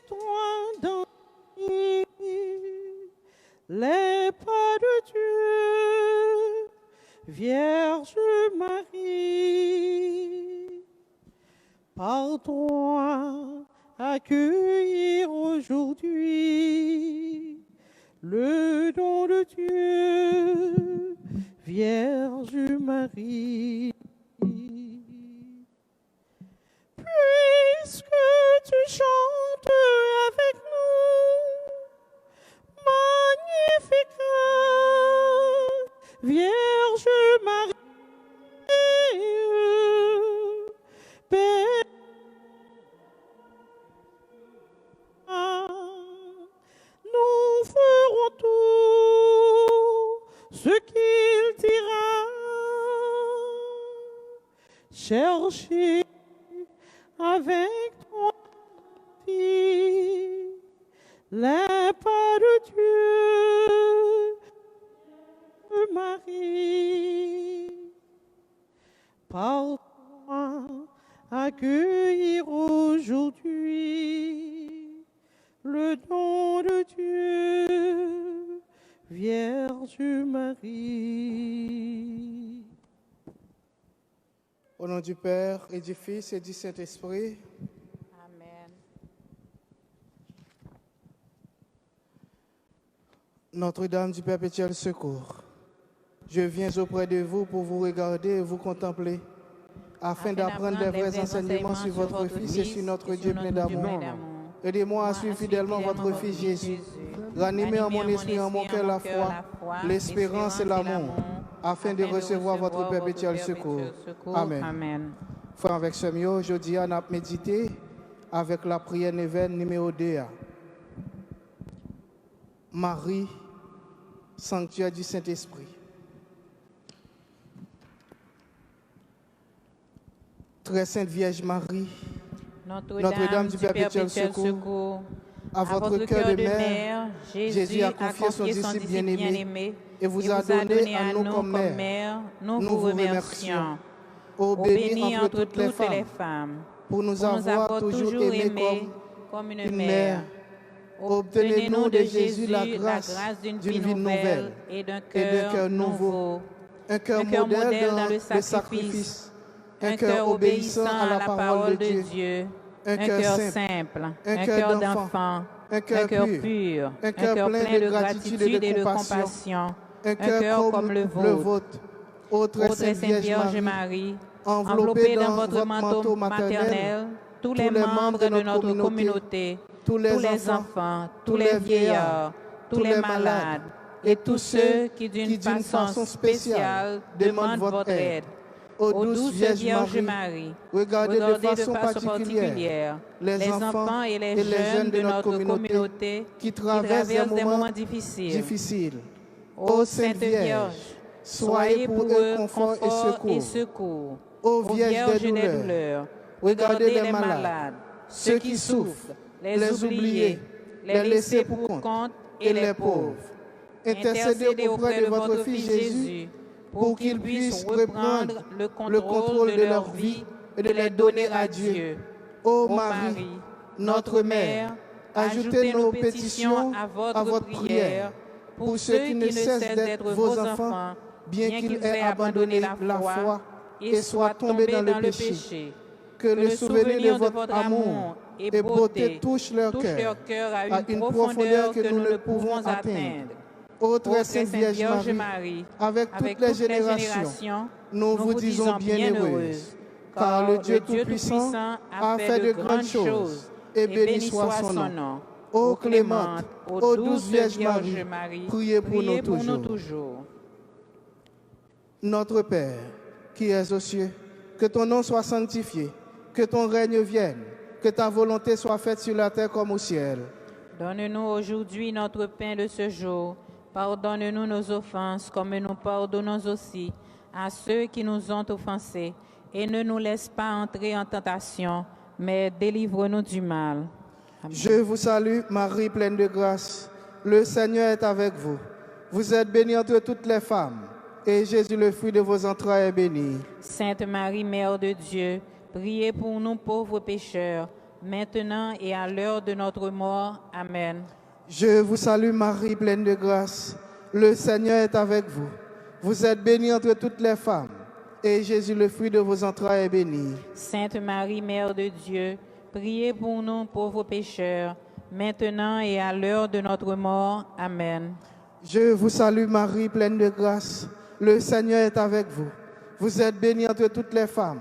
Speaker 1: Toi dans les pas de Dieu, Vierge Marie, par toi accueillir aujourd'hui le don de Dieu, Vierge Marie. Puisque tu chantes avec nous, Magnificat, Vierge Marie, Père, nous ferons tout ce qu'il dira. Cherchez avec toi, fille, les pas de Dieu, Marie, par toi accueillir aujourd'hui le don de Dieu, Vierge Marie.
Speaker 2: Au nom du Père et du Fils et du Saint-Esprit.
Speaker 3: Amen.
Speaker 2: Notre-Dame du perpétuel secours, je viens auprès de vous pour vous regarder et vous contempler, afin d'apprendre les vrais enseignements sur votre Fils et sur notre Dieu plein d'amour. Aidez-moi à suivre fidèlement votre Fils Jésus. Ranimez en mon esprit et en mon cœur la foi, l'espérance et l'amour, afin de recevoir votre perpétuel secours. Amen. Frère avec ce mieux, aujourd'hui, on a médité avec la prière neuvaine numéro 2. Marie, sanctuaire du Saint-Esprit. Très Sainte Vierge Marie, Notre-Dame du perpétuel secours, à votre cœur de mère, Jésus a confié son disciple bien-aimé et vous a donné à nous comme mère. Nous vous remercions. Ô bénie entre toutes les femmes, pour nous avoir toujours aimés comme une mère. Obtenez-nous de Jésus la grâce d'une vie nouvelle et d'un cœur nouveau, un cœur modèle dans le sacrifice, un cœur obéissant à la parole de Dieu, un cœur simple, un cœur d'enfant, un cœur pur, un cœur plein de gratitude et de compassion, un cœur comme le vôtre. Ô très Sainte Vierge Marie, enveloppez dans votre manteau maternel tous les membres de notre communauté, tous les enfants, tous les vieillards, tous les malades et tous ceux qui d'une façon spéciale demandent votre aide. Ô douce Vierge Marie, regardez de façon particulière les enfants et les jeunes de notre communauté qui traversent des moments difficiles. Ô Sainte Vierge, soyez pour eux confort et secours. Ô
Speaker 3: Ô
Speaker 2: Vierge des douleurs,
Speaker 3: douleurs,
Speaker 2: regardez les malades, ceux qui souffrent, les oubliés, les laissés pour compte et les pauvres. Intercédez auprès de votre Fils Jésus pour qu'il puisse reprendre le contrôle de leur vie et de les donner à Dieu. Ô Marie, notre Mère, ajoutez nos pétitions à votre prière pour ceux qui ne cessent d'être vos enfants, bien qu'ils aient abandonné la foi et soient tombés dans le péché. Que le souvenir de votre amour et beauté touche leur cœur à une profondeur que nous ne pouvons atteindre. Ô très sainte Vierge Marie, avec toutes les générations, nous vous disons bienheureuse, car le Dieu Tout-Puissant a fait de grandes choses, et béni soit son nom. Ô clémente, ô douce Vierge Marie, priez pour nous toujours. Notre Père, qui es aux cieux, que ton nom soit sanctifié, que ton règne vienne, que ta volonté soit faite sur la terre comme au ciel.
Speaker 3: Donne-nous aujourd'hui notre pain de ce jour. Pardonne-nous nos offenses, comme nous pardonnons aussi à ceux qui nous ont offensés. Et ne nous laisse pas entrer en tentation, mais délivre-nous du mal. Amen.
Speaker 2: Je vous salue, Marie, pleine de grâce. Le Seigneur est avec vous. Vous êtes bénie entre toutes les femmes, et Jésus, le fruit de vos entrailles, est béni.
Speaker 3: Sainte Marie, Mère de Dieu, priez pour nous pauvres pécheurs, maintenant et à l'heure de notre mort. Amen.
Speaker 2: Je vous salue, Marie, pleine de grâce. Le Seigneur est avec vous. Vous êtes bénie entre toutes les femmes, et Jésus, le fruit de vos entrailles, est béni.
Speaker 3: Sainte Marie, Mère de Dieu, priez pour nous pauvres pécheurs, maintenant et à l'heure de notre mort. Amen.
Speaker 2: Je vous salue, Marie, pleine de grâce. Le Seigneur est avec vous. Vous êtes bénie entre toutes les femmes,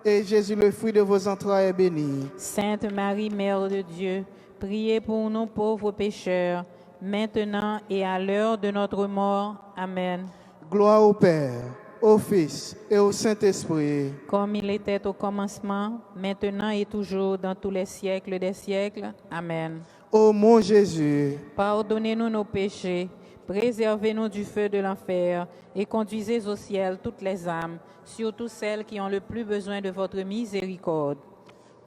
Speaker 2: et Jésus, le fruit de vos entrailles, est béni.
Speaker 3: Sainte Marie, Mère de Dieu, priez pour nous pauvres pécheurs, maintenant et à l'heure de notre mort. Amen.
Speaker 2: Gloire au Père, au Fils et au Saint-Esprit.
Speaker 3: Comme il était au commencement, maintenant et toujours, dans tous les siècles des siècles. Amen.
Speaker 2: Ô mon Jésus,
Speaker 3: pardonnez-nous nos péchés, préservez-nous du feu de l'enfer et conduisez au ciel toutes les âmes, surtout celles qui ont le plus besoin de votre miséricorde.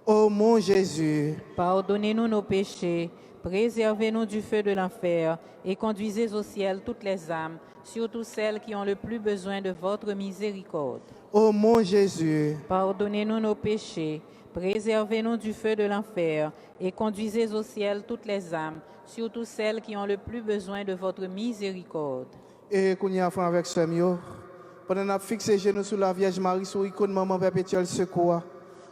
Speaker 2: Ô mon Jésus,
Speaker 3: pardonnez-nous nos péchés, préservez-nous du feu de l'enfer et conduisez au ciel toutes les âmes, surtout celles qui ont le plus besoin de votre miséricorde.
Speaker 2: Ô mon Jésus,
Speaker 3: pardonnez-nous nos péchés, préservez-nous du feu de l'enfer et conduisez au ciel toutes les âmes, surtout celles qui ont le plus besoin de votre miséricorde.
Speaker 2: Et qu'on y a fait avec ce mieux, pendant qu'on a fixé genoux sur la Vierge Marie, sur l'icône Maman Perpétuelle Secours,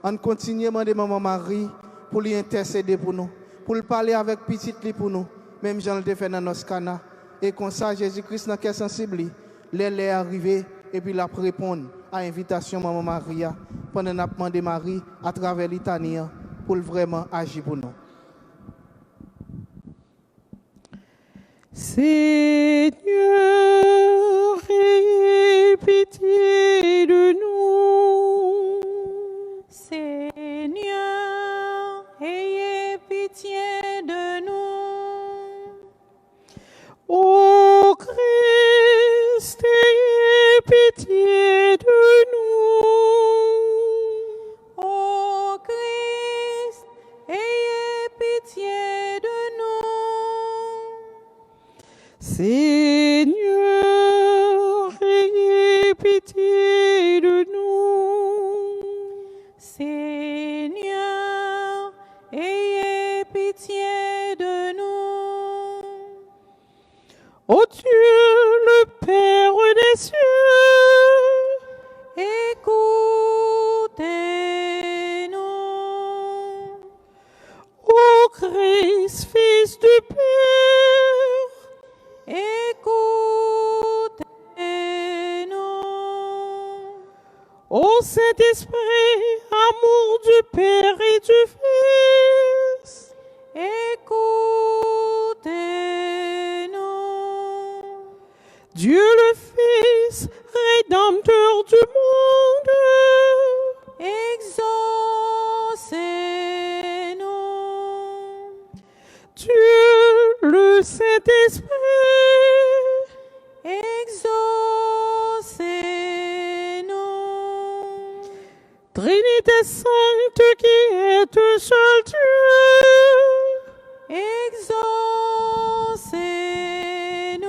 Speaker 2: on continue à demander Maman Marie pour lui intercéder pour nous, pour lui parler avec petite pour nous, même Jean le fait dans nos canaux. Et comme ça, Jésus-Christ n'a qu'à sensible, les arrivé et puis la répondre à l'invitation Maman Maria, pendant qu'on a demandé Marie à travers l'Italie pour vraiment agir pour nous.
Speaker 1: Seigneur, ayez pitié de nous.
Speaker 3: Seigneur, ayez pitié de nous.
Speaker 1: Ô Christ, ayez pitié de nous.
Speaker 3: Ô Christ, ayez pitié de nous.
Speaker 1: Seigneur, ayez pitié de nous.
Speaker 3: Seigneur, ayez pitié de nous.
Speaker 1: Ô Dieu, le Père des cieux,
Speaker 3: écoutez-nous.
Speaker 1: Ô Christ, Fils du Père,
Speaker 3: écoutez-nous.
Speaker 1: Ô Saint-Esprit, amour du Père et du Fils,
Speaker 3: écoutez-nous.
Speaker 1: Dieu le Fils, Rédempteur du monde,
Speaker 3: exaucez-nous.
Speaker 1: Dieu le Saint-Esprit,
Speaker 3: exaucez-nous.
Speaker 1: des saintes qui est un seul Dieu.
Speaker 3: Exaucez-nous.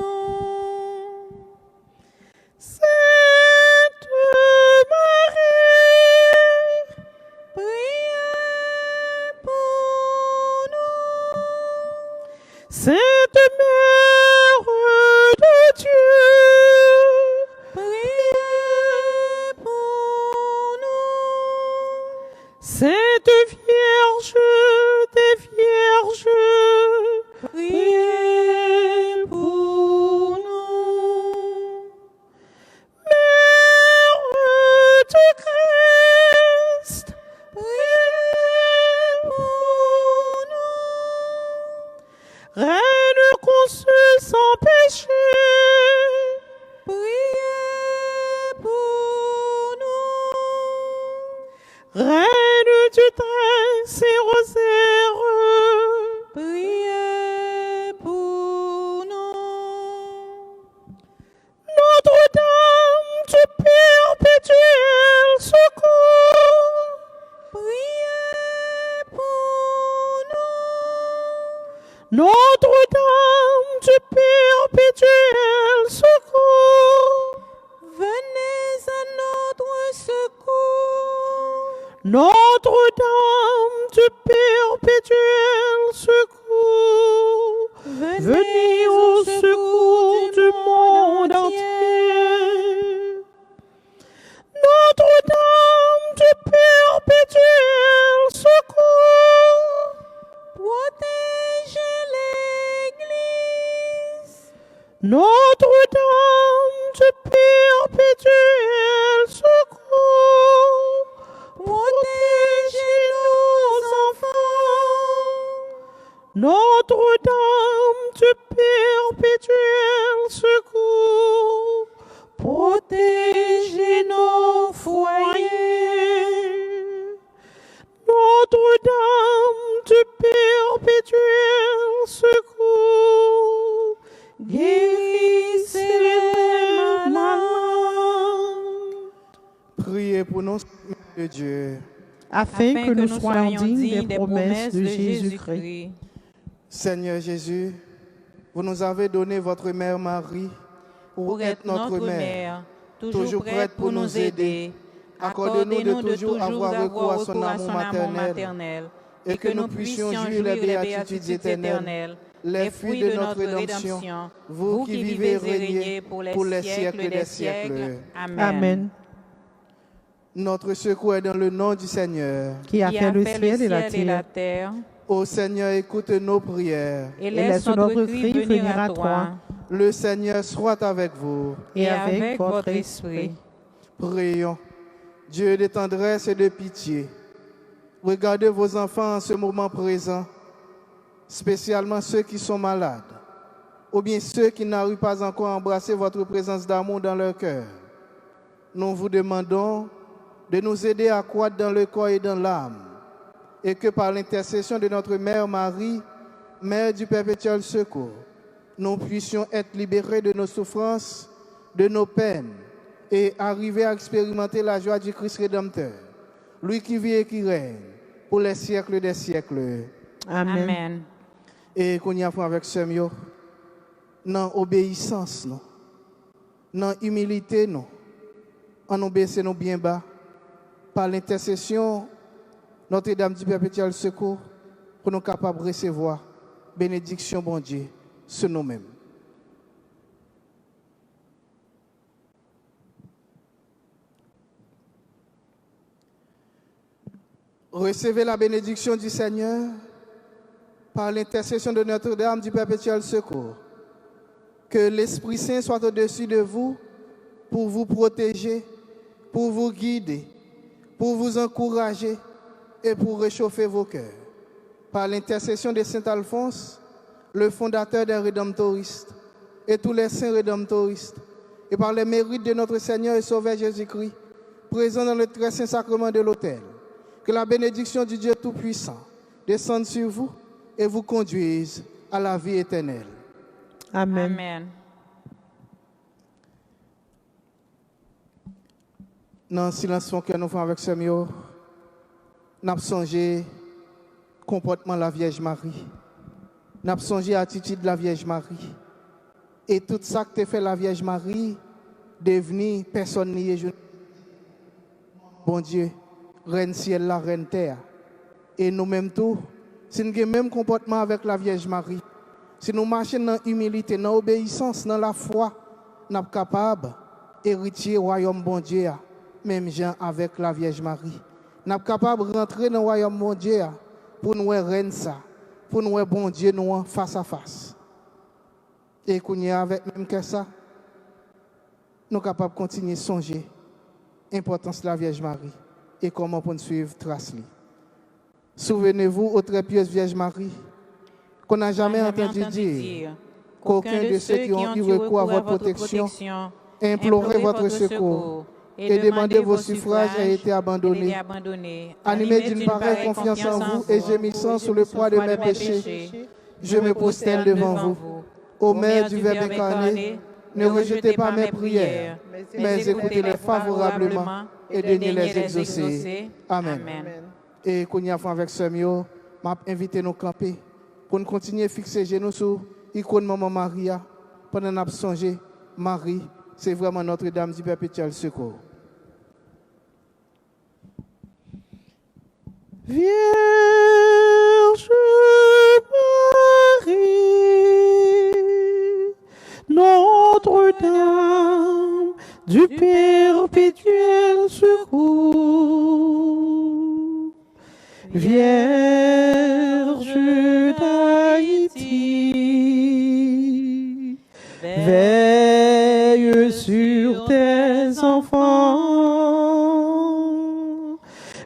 Speaker 1: Sainte Marie,
Speaker 3: Priez pour nous.
Speaker 1: Sainte Mère de Dieu,
Speaker 3: Priez pour nous.
Speaker 1: Sainte Vierge des Vierges,
Speaker 3: Priez pour nous.
Speaker 1: Mère de Christ,
Speaker 3: Priez pour nous.
Speaker 1: Reine conçue sans péché,
Speaker 3: Priez pour nous.
Speaker 1: Reine du très saint rosaire,
Speaker 3: Priez pour nous.
Speaker 1: Notre-Dame du perpétuel secours,
Speaker 3: Priez pour nous.
Speaker 1: Notre-Dame du perpétuel secours,
Speaker 3: Venez à notre secours.
Speaker 1: Notre-Dame du perpétuel secours, venez au secours du monde entier. Notre-Dame du perpétuel secours,
Speaker 3: Protégez l'Église.
Speaker 1: Notre-Dame du perpétuel secours,
Speaker 3: Protégez nos enfants.
Speaker 1: Notre-Dame du perpétuel secours, protégez nos foyers. Notre-Dame du perpétuel secours, guérissez les malades,
Speaker 2: Priez pour nous, Seigneur de Dieu.
Speaker 1: afin que nous soyons dignes des promesses de Jésus-Christ.
Speaker 2: Seigneur Jésus, vous nous avez donné votre mère Marie pour être notre mère, toujours prête pour nous aider. Accordez-nous de toujours avoir recours à son amour maternel et que nous puissions jouir les béatitudes éternelles, les fruits de notre rédemption, vous qui vivez et régnez pour les siècles des siècles.
Speaker 1: Amen.
Speaker 2: Notre secours est dans le nom du Seigneur.
Speaker 1: Qui a fait le ciel et la terre.
Speaker 3: terre,
Speaker 2: Ô Seigneur, écoute nos prières.
Speaker 3: et
Speaker 1: laisse notre cri venir à toi,
Speaker 2: Le Seigneur soit avec vous.
Speaker 1: et avec votre esprit.
Speaker 2: Prions. Dieu de tendresse et de pitié, regardez vos enfants en ce moment présent, spécialement ceux qui sont malades, ou bien ceux qui n'arrivent pas encore à embrasser votre présence d'amour dans leur cœur. Nous vous demandons de nous aider à croître dans le corps et dans l'âme, et que par l'intercession de notre Mère Marie, Mère du perpétuel secours, nous puissions être libérés de nos souffrances, de nos peines, et arriver à expérimenter la joie du Christ Rédempteur, lui qui vit et qui règne pour les siècles des siècles.
Speaker 1: Amen.
Speaker 3: Amen.
Speaker 2: Et qu'on y a fait avec ce mieux, dans obéissance, non, dans humilité, non, en nous baisser nous bien bas, par l'intercession Notre-Dame du perpétuel secours, pour nous capables de recevoir bénédiction, bon Dieu, sur nous-mêmes. Recevez la bénédiction du Seigneur par l'intercession de Notre-Dame du perpétuel secours. Que l'Esprit Saint soit au-dessus de vous pour vous protéger, pour vous guider, pour vous encourager et pour réchauffer vos cœurs. Par l'intercession de Saint Alphonse, le fondateur des Rédemptoristes, et tous les saints Rédemptoristes, et par les mérites de notre Seigneur et Sauveur Jésus-Christ, présent dans le très saint sacrement de l'autel, que la bénédiction du Dieu Tout-Puissant descende sur vous et vous conduise à la vie éternelle.
Speaker 1: Amen.
Speaker 3: Amen.
Speaker 2: Dans le silence que nous faisons avec ce mieux, n'a songé comportement de la Vierge Marie. N'a songé attitude de la Vierge Marie. Et tout ça que fait la Vierge Marie, devenu personne n'y est. Bon Dieu, reine ciel, la reine terre. Et nous-mêmes tout, si nous avons le même comportement avec la Vierge Marie, si nous marchons dans l'humilité, dans l'obéissance, dans la foi, nous sommes capables d'hériter le royaume bon Dieu, même gens avec la Vierge Marie. Nous sommes capables de rentrer dans le royaume bon Dieu pour nous reine ça, pour nous bon Dieu nous face à face. Et qu'on y a avec même que ça, nous sommes capables de continuer à songer l'importance de la Vierge Marie et comment pour nous suivre trace. Souvenez-vous, ô très pieuse Vierge Marie, qu'on n'a jamais entendu dire qu'aucun de ceux qui ont eu recours à votre protection, imploré votre secours et demandé vos suffrages a été abandonné. Animé d'une pareille confiance en vous et gémissant sous le poids de mes péchés, je me prosterne devant vous. Ô Mère du Verbe incarné, ne rejetez pas mes prières, mais écoutez-les favorablement et daignez les exaucer. Amen. Et qu'on y a fait avec ce mieux, m'a invité nous camper pour nous continuer à fixer genoux sur l'icône Maman Maria pendant qu'on a songé Marie, c'est vraiment Notre-Dame du Perpétuel Secours.
Speaker 1: Vierge Marie, Notre-Dame du Perpétuel Secours, Vierge d'Haïti, veille sur tes enfants,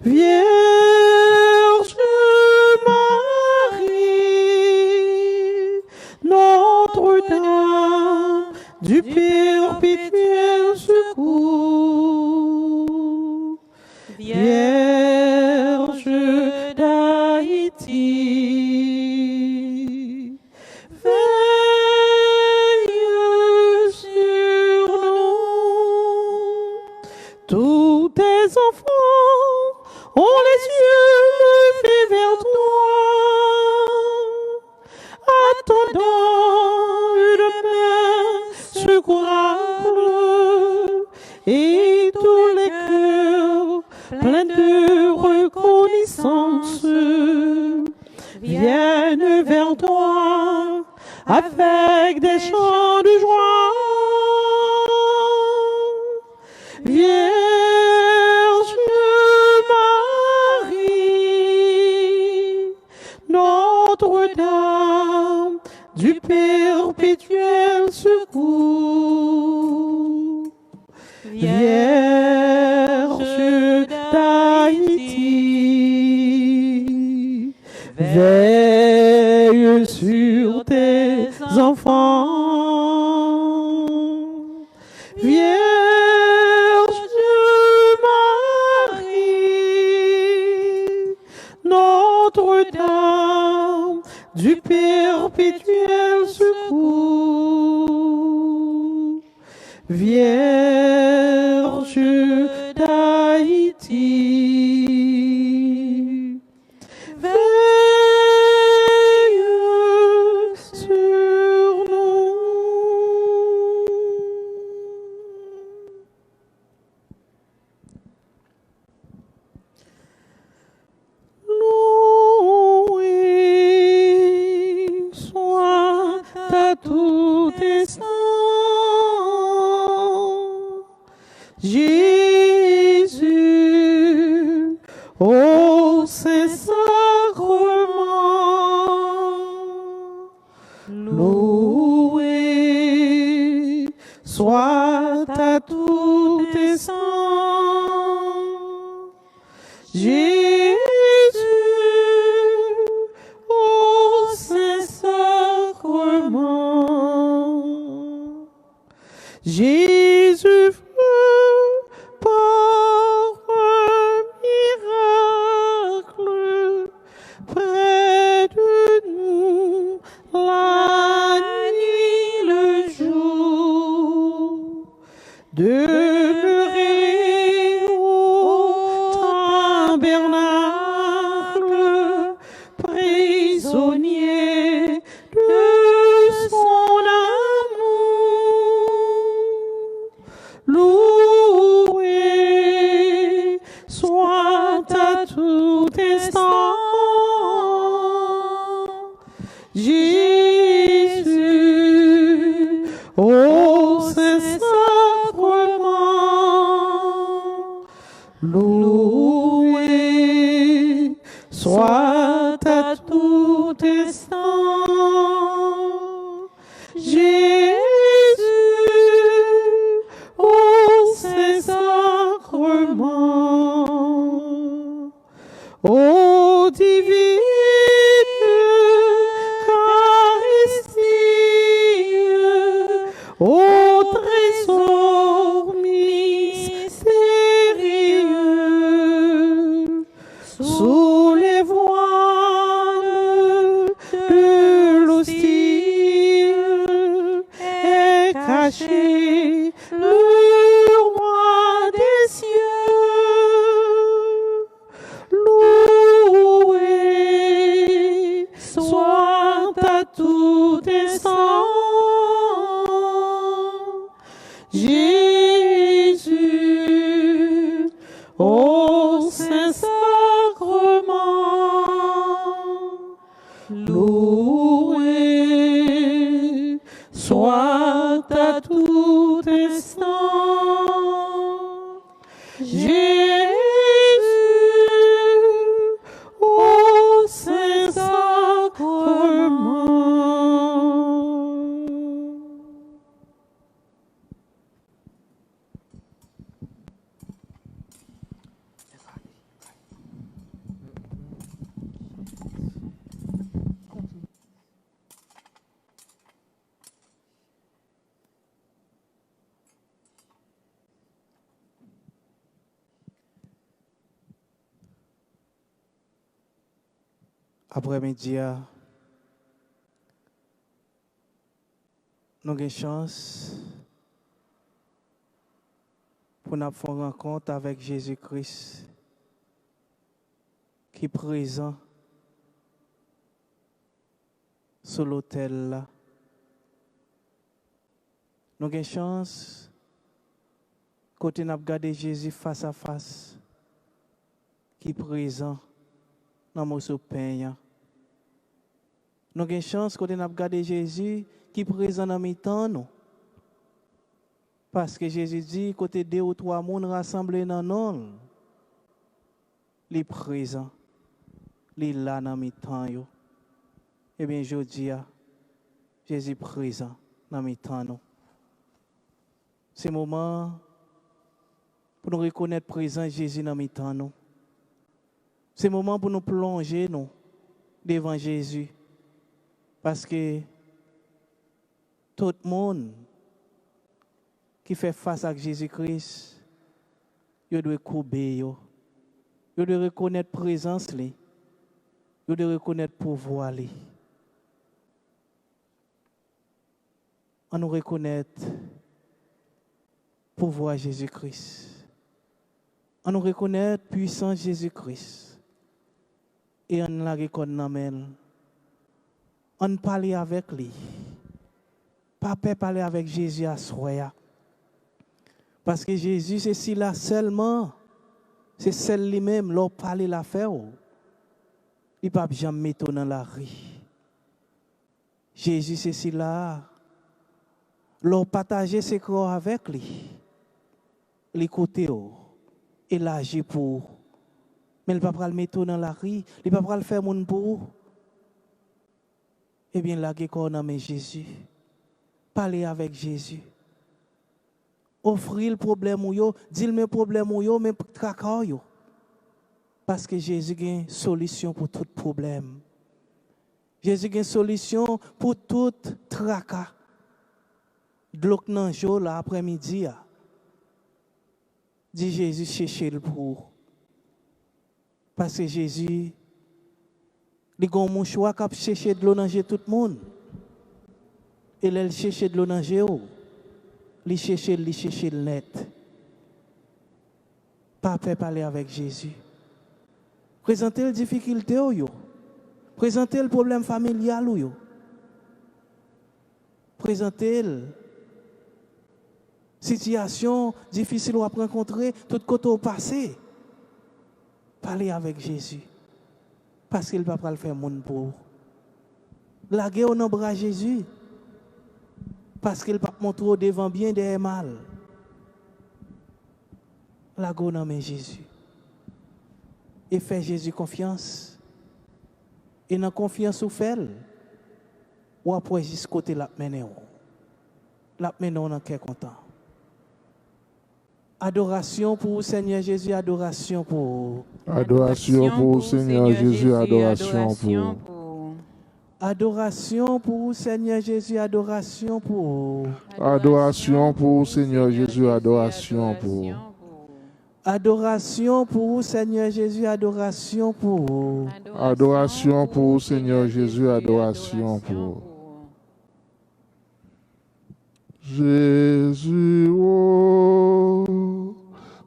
Speaker 1: Vierge Marie, Notre-Dame du Perpétuel Secours, Vierge d'Haïti, veille sur nous. Tous tes enfants ont les yeux levés vers toi, attendant une main secourable, et tous les cœurs pleins de reconnaissance viennent vers toi avec des chants de joie. Vierge Marie, Notre-Dame du Perpétuel Secours, Vierge d'Haïti, veille sur tes enfants, Vierge Marie, Notre-Dame du Perpétuel Secours, Vierge d'Haïti, veille sur nous. Loué soit à tout instant Jésus, ô Saint-Sacrement. Loué soit à tout instant Jésus, ô Saint-Sacrement. Jésus veut par un miracle près de nous la nuit, le jour, demeurer au tabernacle Ô Saint-Sacrement, loué soit à tout instant Jésus, ô Saint-Sacrement, ô divine ô trésor mystérieux, sous les voiles de l'hostie est caché le roi des cieux. Loué soit à tout instant Jésus, ô Saint-Sacrement, loué soit à tout instant. Jésus, ô Saint-Sacrement.
Speaker 2: Après-midi, nous avons une chance pour nous faire une rencontre avec Jésus-Christ qui est présent sur l'autel là. Nous avons une chance côté nous regarder Jésus face à face qui est présent dans mon pain. Nous avons une chance quand nous regardons Jésus qui est présent dans mes temps. Nous. Parce que Jésus dit, côté 2 ou 3 personnes rassemblés dans nous, il est présent. Il est là dans mes temps. Eh bien, je dis, Jésus est présent dans mes temps. C'est le moment pour nous reconnaître présent Jésus dans mes temps. C'est le moment pour nous plonger devant Jésus. Parce que tout le monde qui fait face à Jésus-Christ, il doit couper, il doit reconnaître la présence, il doit reconnaître le pouvoir. On nous reconnaît le pouvoir de Jésus-Christ. On nous reconnaît la puissance de Jésus-Christ. Et on la reconnaît. On parle avec lui. Papa parler avec Jésus à soi. Parce que Jésus, c'est si là seulement. C'est celle lui-même, l'on parle la faire. Il ne peut jamais mettre dans la rue. Jésus, c'est si là. L'on partage ses corps avec lui. L'écouter et l'agir pour. Mais il ne peut pas le mettre dans la rue. Il ne peut pas le faire mon pour. Eh bien, là, qu'on a Jésus. Parler avec Jésus. Offrir le problème ou yo, dire le problème ou yo, mais tracas yo. Parce que Jésus a une solution pour tout problème. Jésus a une solution pour tout tracas. Glok nan jo là après-midi. Dit Jésus chercher le pour. Parce que Jésus, il a un mouchoir qui cherche de l'eau dans tout le monde. Et il cherche de l'eau dans il cherche le net. Papa parler avec Jésus. Présenter les difficultés. Présenter le problème familial. Présenter la situation difficile à rencontrer, tout côté au passé. Parler avec Jésus. Parce qu'il ne va pas le faire mon pour. La guerre au nom de Jésus. Parce qu'il pas montrer devant bien des mal. La go dans Jésus. Et fait Jésus confiance. Et dans confiance ou fait, ou après jusqu'au côté la mener. La mener on est content. Adoration pour Seigneur Jésus, adoration pour.
Speaker 4: Adoration pour Seigneur Jésus, adoration pour.
Speaker 2: Adoration pour Seigneur Jésus, adoration pour.
Speaker 4: Adoration pour Seigneur Jésus, adoration pour.
Speaker 2: Adoration pour Seigneur Jésus, adoration pour.
Speaker 4: Adoration pour Seigneur Jésus, adoration pour. Jésus, oh,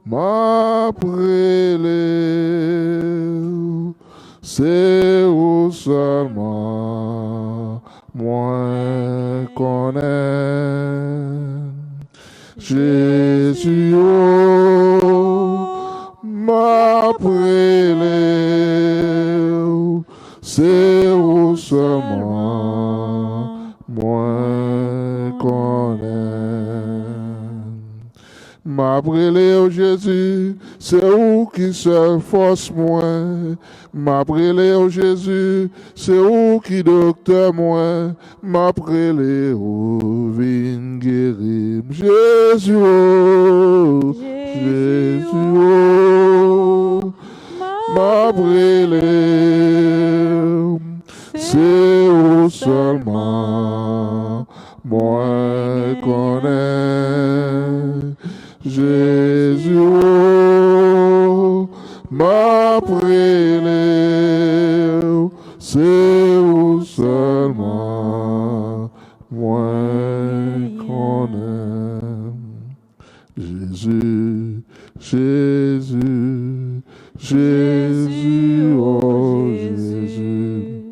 Speaker 4: m'a prélé, c'est où seulement moi connais. Jésus, oh, m'a prélé, c'est où seulement moi connais. M'a prélé au Jésus, c'est où qui se force moi. M'a prélé au Jésus, c'est où qui docteur moi. M'a prélé au vin guéri. Jésus, oh, Jésus, oh, m'a prélé, c'est où seulement moi connais. Jésus, oh, m'a prélé, c'est où seulement moi connais. Jésus, Jésus, Jésus, oh Jésus,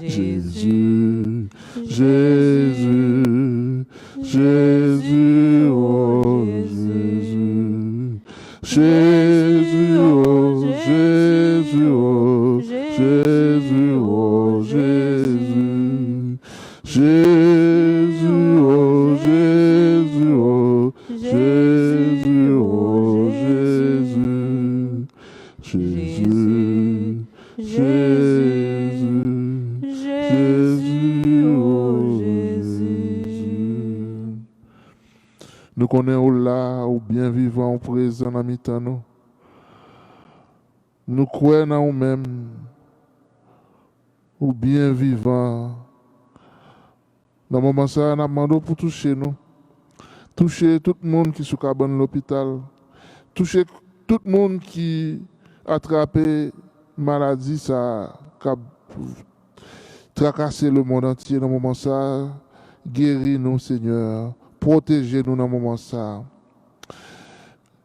Speaker 4: Jésus, Jésus, Jésus, oh Jésus, Jésus, oh Jésus, oh Jésus, oh Jésus, Jésus, oh Jésus, oh Jésus, oh Jésus, Jésus, Jésus, Jésus, oh Jésus. Nous connaissons là, ou bien vivant, ou présent dans mi-temps nous. Nous croyons en nous-mêmes, ou bien vivant. Dans le moment ça, nous demandons pour toucher nous. Toucher tout le monde qui est sous cabane de l'hôpital. Toucher tout le monde qui a attrapé maladie, ça, qui a tracassé le monde entier dans le moment ça. Guéris-nous, Seigneur. Protégez-nous dans le moment ça.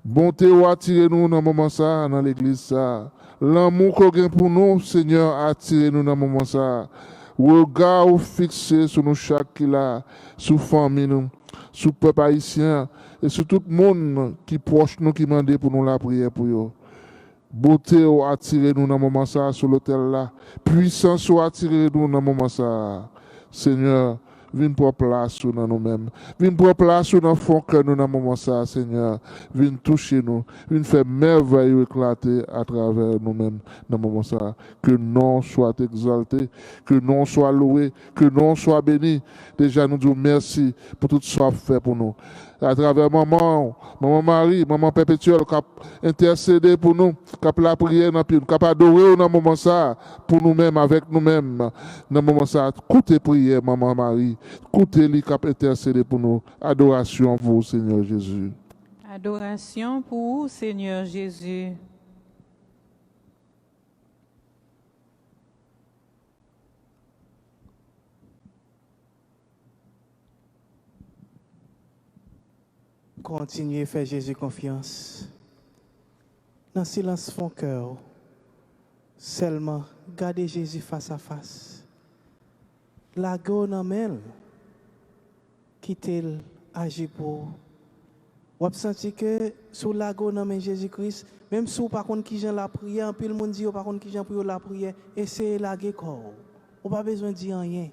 Speaker 4: Bonté ou attirez-nous dans le moment ça, dans l'église ça. L'amour qu'on a pour nous, Seigneur, attirez-nous dans le moment ça. Regard ou fixé sur nous chaque qui là, sous famille nous, sous peuple haïtien et sur tout le monde qui proche nous, qui demande pour nous la prière pour eux. Beauté ou attirez-nous dans le moment ça sur l'autel là. Puissance ou attirez-nous dans le moment ça. Seigneur, viens pour place dans nous-mêmes. Viens pour place dans le fond que nous dans le moment ça, Seigneur. Viens toucher nous. Viens faire merveille éclater à travers nous-mêmes dans le moment ça. Que nom soit exalté, que nom soit loué, que nom soit béni. Déjà, nous disons merci pour tout ce que fait pour nous. À travers maman Marie, maman perpétuelle, qui a intercédé pour nous, qui a la prière dans nous, qui a adoré dans le moment ça, pour nous-mêmes, avec nous-mêmes, dans le moment ça. Écoutez prière, maman Marie. Écoutez-lui qui a intercédé pour nous. Adoration pour vous, Seigneur Jésus.
Speaker 3: Adoration pour vous, Seigneur Jésus.
Speaker 2: Continuez à faire Jésus confiance. Dans le silence de mon cœur, seulement gardez Jésus face à face. La go dans main, quittez agir pour. Vous avez senti que sous la go dans Jésus-Christ, même si vous par contre qui j'en la prière, puis le monde dit par contre qui j'en pour la prière, essayez la corps. Vous n'avez pas besoin de dire rien.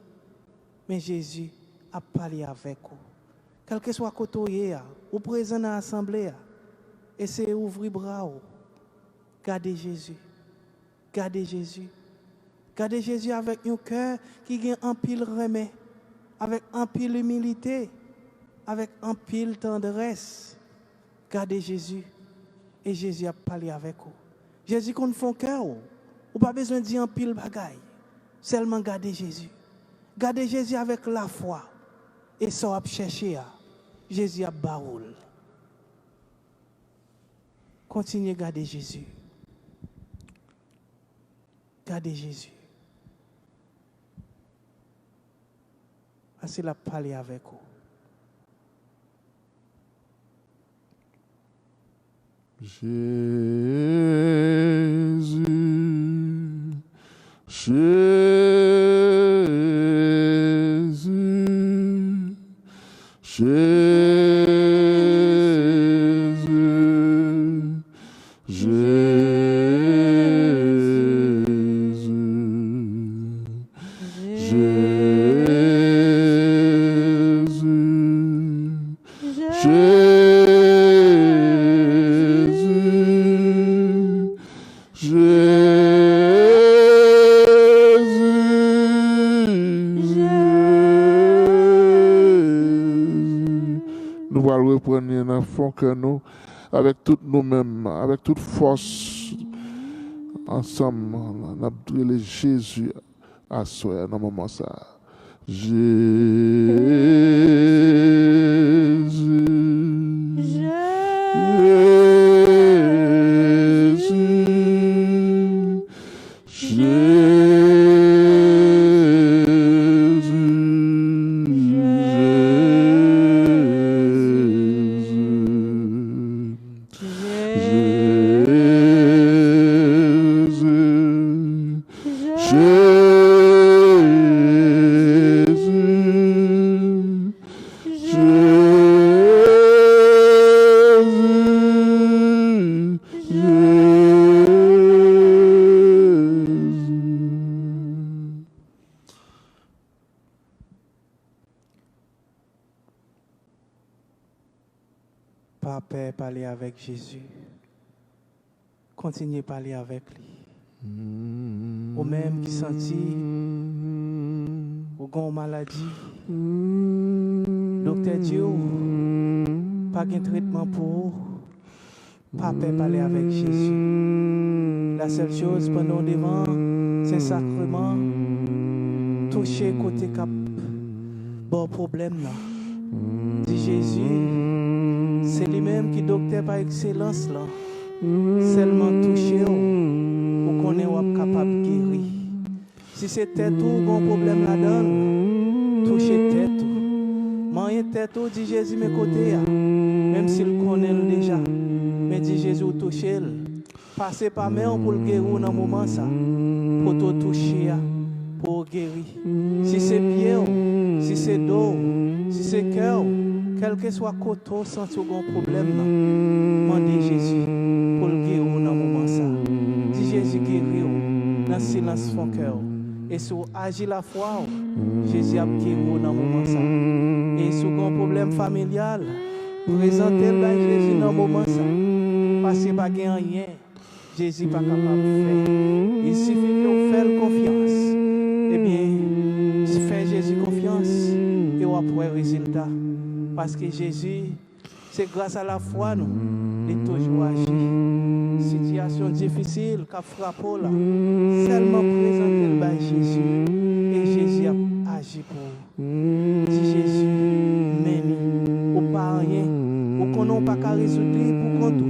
Speaker 2: Mais Jésus à parler avec vous. Quel que soit côté ou présent dans l'assemblée, essayez d'ouvrir bras. Gardez Jésus. Gardez Jésus. Gardez Jésus avec un cœur qui a un pile remède, avec un pile humilité, avec un pile tendresse. Gardez Jésus. Et Jésus a parlé avec vous. Jésus qu'on fait cœur. Ou pas besoin de dire un pile bagaille. Seulement gardez Jésus. Gardez Jésus avec la foi. Et ça va chercher. Jésus a baoul. Continuez à garder Jésus. Gardez Jésus. Assez la parler avec vous.
Speaker 4: Jésus, Jésus, Jésus, nous allons reprendre dans le fond que nous, avec toutes nous-mêmes, avec toute force, ensemble, on a brûlé Jésus à soi dans le moment ça.
Speaker 2: Papa, parler avec Jésus. Continuez à parler avec lui. Ou même qui sentit ou gon maladie. Docteur Dieu, pas de traitement pour vous. Papa, parler avec Jésus. La seule chose pendant devant, c'est sacrement toucher côté cap. Bon problème là. Dit Jésus, c'est lui-même qui docteur par excellence là. Seulement toucher ou qu'on est capable de guérir. Si c'est tête ou bon problème là-dedans, toucher tête ou. Manger tête ou, dit Jésus mes côtés. Même s'il connaît déjà. Mais dit Jésus toucher. Passez par main pour le guérir dans le moment ça. Pour te toucher, pour guérir. Si c'est pied, si c'est dos, si c'est cœur, quel que soit côté, sans aucun problème, demandez Jésus pour le guérir dans le moment ça. Dis Jésus guérir dans le silence de son cœur. Et si vous agissez la foi, Jésus a guéri dans le moment ça. Et si vous avez un problème familial, présentez-le à Jésus dans le moment ça. Parce qu'il n'y a pas rien. Jésus n'est pas capable de faire. Il suffit que vous faites confiance. Eh bien, faites Jésus confiance et vous avez un résultat. Parce que Jésus, c'est grâce à la foi, nous, il est toujours agi. Situation difficile, qu'a frappé là. Seulement présenter le bail Jésus. Et Jésus a agi pour vous. Dis Jésus, même, ou pas rien, ou qu'on n'a pas qu'à résoudre pour compte.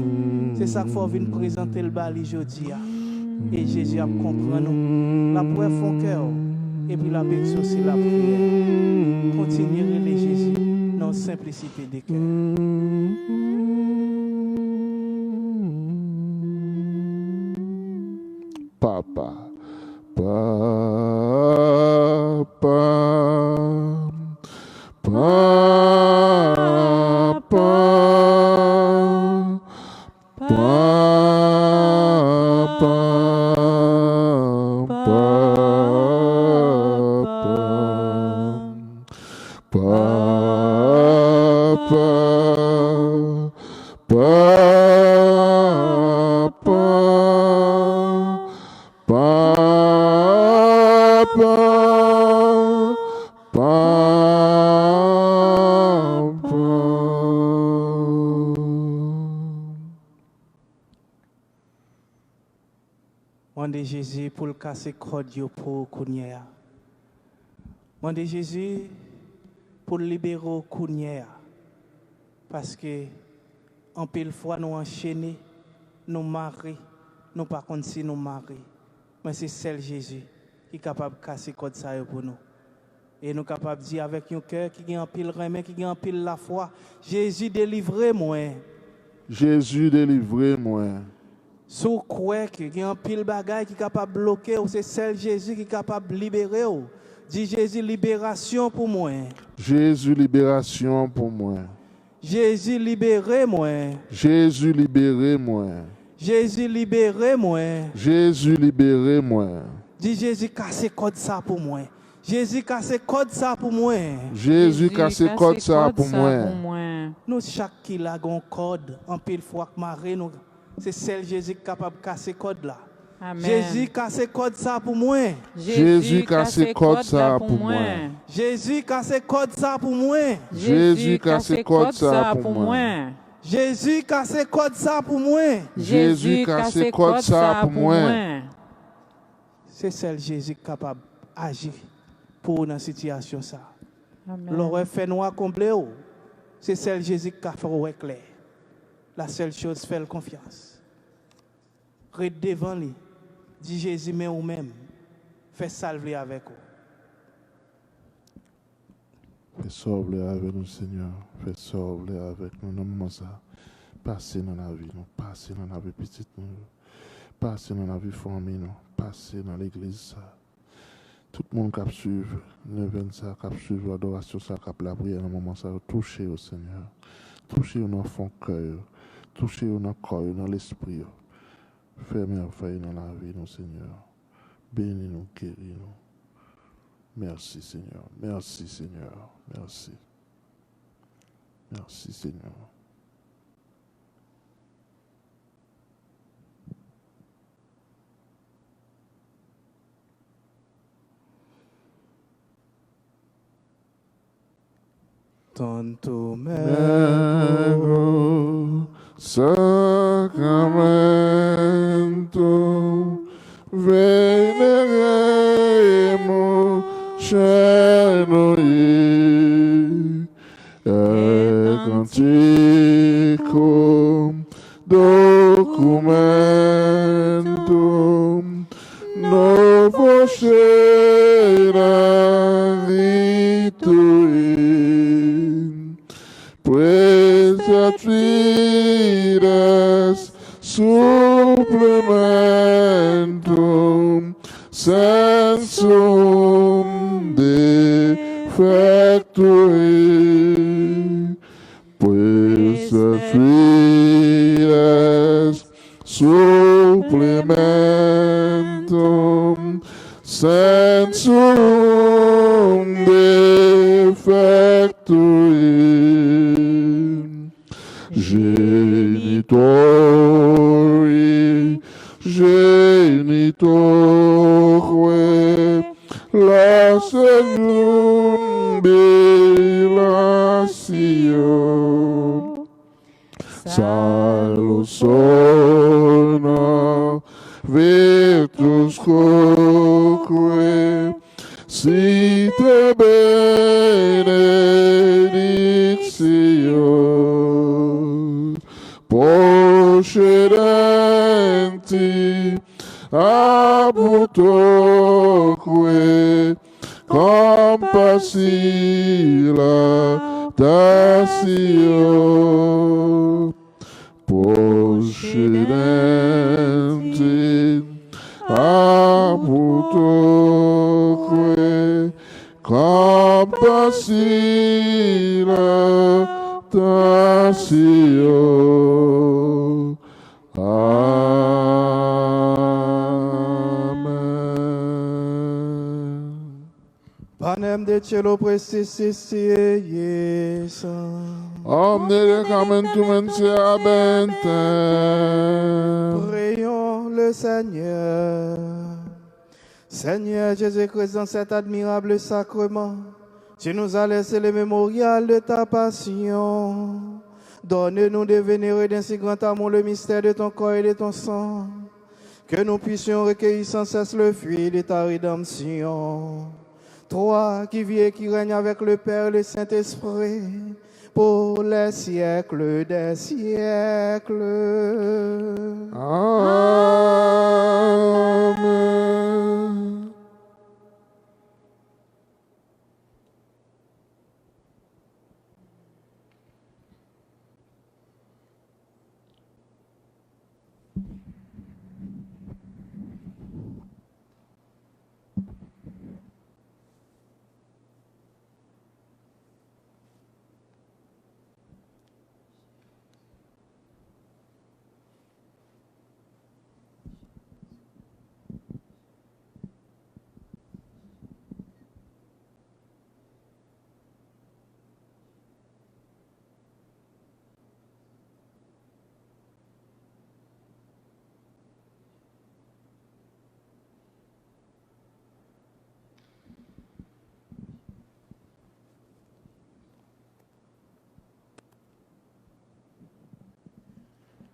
Speaker 2: C'est ça qu'il faut venir présenter le bail aujourd'hui. Et Jésus a compris nous. La prière font cœur. Et puis la bénédiction, c'est la prière. Continuez les Jésus dans la simplicité des cœurs.
Speaker 4: Papa, Papa,
Speaker 2: Mandez Jésus pour le casser code pour Kounia. Mandez Jésus pour libérer Kounia. Parce que en pile fois nous enchaînés, nous mariés, nous pas contre si nous mariés. Mais c'est seul Jésus qui est capable de casser code ça pour nous. Et nous sommes capables de dire avec un cœur qui a un pile remède, qui a un pile la foi, Jésus délivrez-moi.
Speaker 4: Jésus délivrez-moi.
Speaker 2: Si vous croyez qu'il y a un pile bagaille qui est capable de bloquer, c'est seul Jésus qui est capable de libérer. Dis Jésus, libération pour moi.
Speaker 4: Jésus, libération pour moi.
Speaker 2: Jésus, libérez-moi.
Speaker 4: Jésus, libérez-moi.
Speaker 2: Jésus, libérez-moi.
Speaker 4: Jésus, libérez-moi.
Speaker 2: Dis Jésus, cassez code ça pour moi. Jésus, cassez code ça pour moi.
Speaker 4: Jésus, cassez code ça pour moi.
Speaker 2: Nous, chaque qui a un code, en pile fois que marée, nous. C'est celle Jésus qui est capable de casser le code là.
Speaker 3: Amen.
Speaker 2: Jésus casse le code ça pour moi.
Speaker 4: Jésus casse le code ça pour moi.
Speaker 2: Jésus casse le code ça pour moi.
Speaker 4: Jésus casse le code ça pour moi.
Speaker 2: Jésus casse le code ça pour moi.
Speaker 4: Jésus casse le code ça pour moi.
Speaker 2: C'est celle Jésus qui est capable d'agir pour une situation ça. L'aurait fait noir complet. C'est celle Jésus qui a fait clair. La seule chose, fais confiance. Reste devant lui. Dis Jésus, mais ou même. Fais salver avec vous.
Speaker 4: Fais sauver avec nous, Seigneur. Fais sauver avec nous. Dans le moment ça. Passez dans la vie, nous. Passez dans la vie petite, nous. Passez dans la vie famille, nous. Passez dans l'église, ça. Tout le monde qui suit le 25, qui suit l'adoration, qui la prière dans le moment ça. Touchez au Seigneur. Touchez au fond cœur. Touchez dans le corps, dans l'esprit. Fais merveille dans la vie, nous, Seigneur. Bénis-nous, guéris-nous. Merci, Seigneur. Merci, Seigneur. Merci. Merci, Seigneur.
Speaker 2: Tanto
Speaker 4: Sacramento, veneremo noi, canticum documento, novo scena ritui, Presatridas supplementum sensum defectui, Presatridas supplementum sensum defectui, genitori, la segnum belatio, salus sona, virtus quoque, site benedictio, procedenti abutoque, compassila datio, procedenti abutoque, compassila datio. Amen.
Speaker 2: Panem de cielo prestisies
Speaker 4: Omne commentumenta bentem.
Speaker 2: Prions le Seigneur. Seigneur Jésus-Christ, dans cet admirable sacrement, tu nous as laissé le mémorial de ta passion. Donne-nous de vénérer d'un si grand amour le mystère de ton corps et de ton sang, que nous puissions recueillir sans cesse le fruit de ta rédemption. Toi qui vis et qui règnes avec le Père et le Saint-Esprit, pour les siècles des siècles.
Speaker 4: Amen.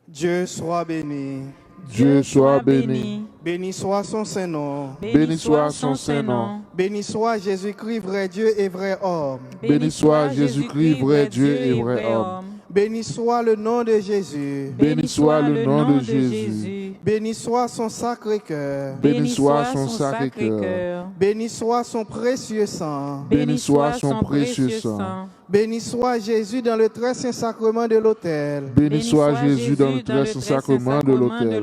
Speaker 2: Dieu soit béni.
Speaker 4: Dieu soit béni.
Speaker 2: Béni soit son Saint-Nom.
Speaker 4: Béni soit son Saint-Nom.
Speaker 2: Béni soit Jésus-Christ, vrai Dieu et vrai homme.
Speaker 4: Béni soit Jésus-Christ, vrai Dieu et vrai homme.
Speaker 2: Béni soit le nom de Jésus.
Speaker 4: Béni soit le nom de Jésus.
Speaker 2: Béni soit son Sacré-Cœur.
Speaker 4: Béni soit son Sacré-Cœur.
Speaker 2: Béni soit son précieux sang.
Speaker 4: Béni soit son précieux sang.
Speaker 2: Béni soit Jésus dans le très saint sacrement de l'autel.
Speaker 4: Béni soit Jésus dans le très saint sacrement de l'autel.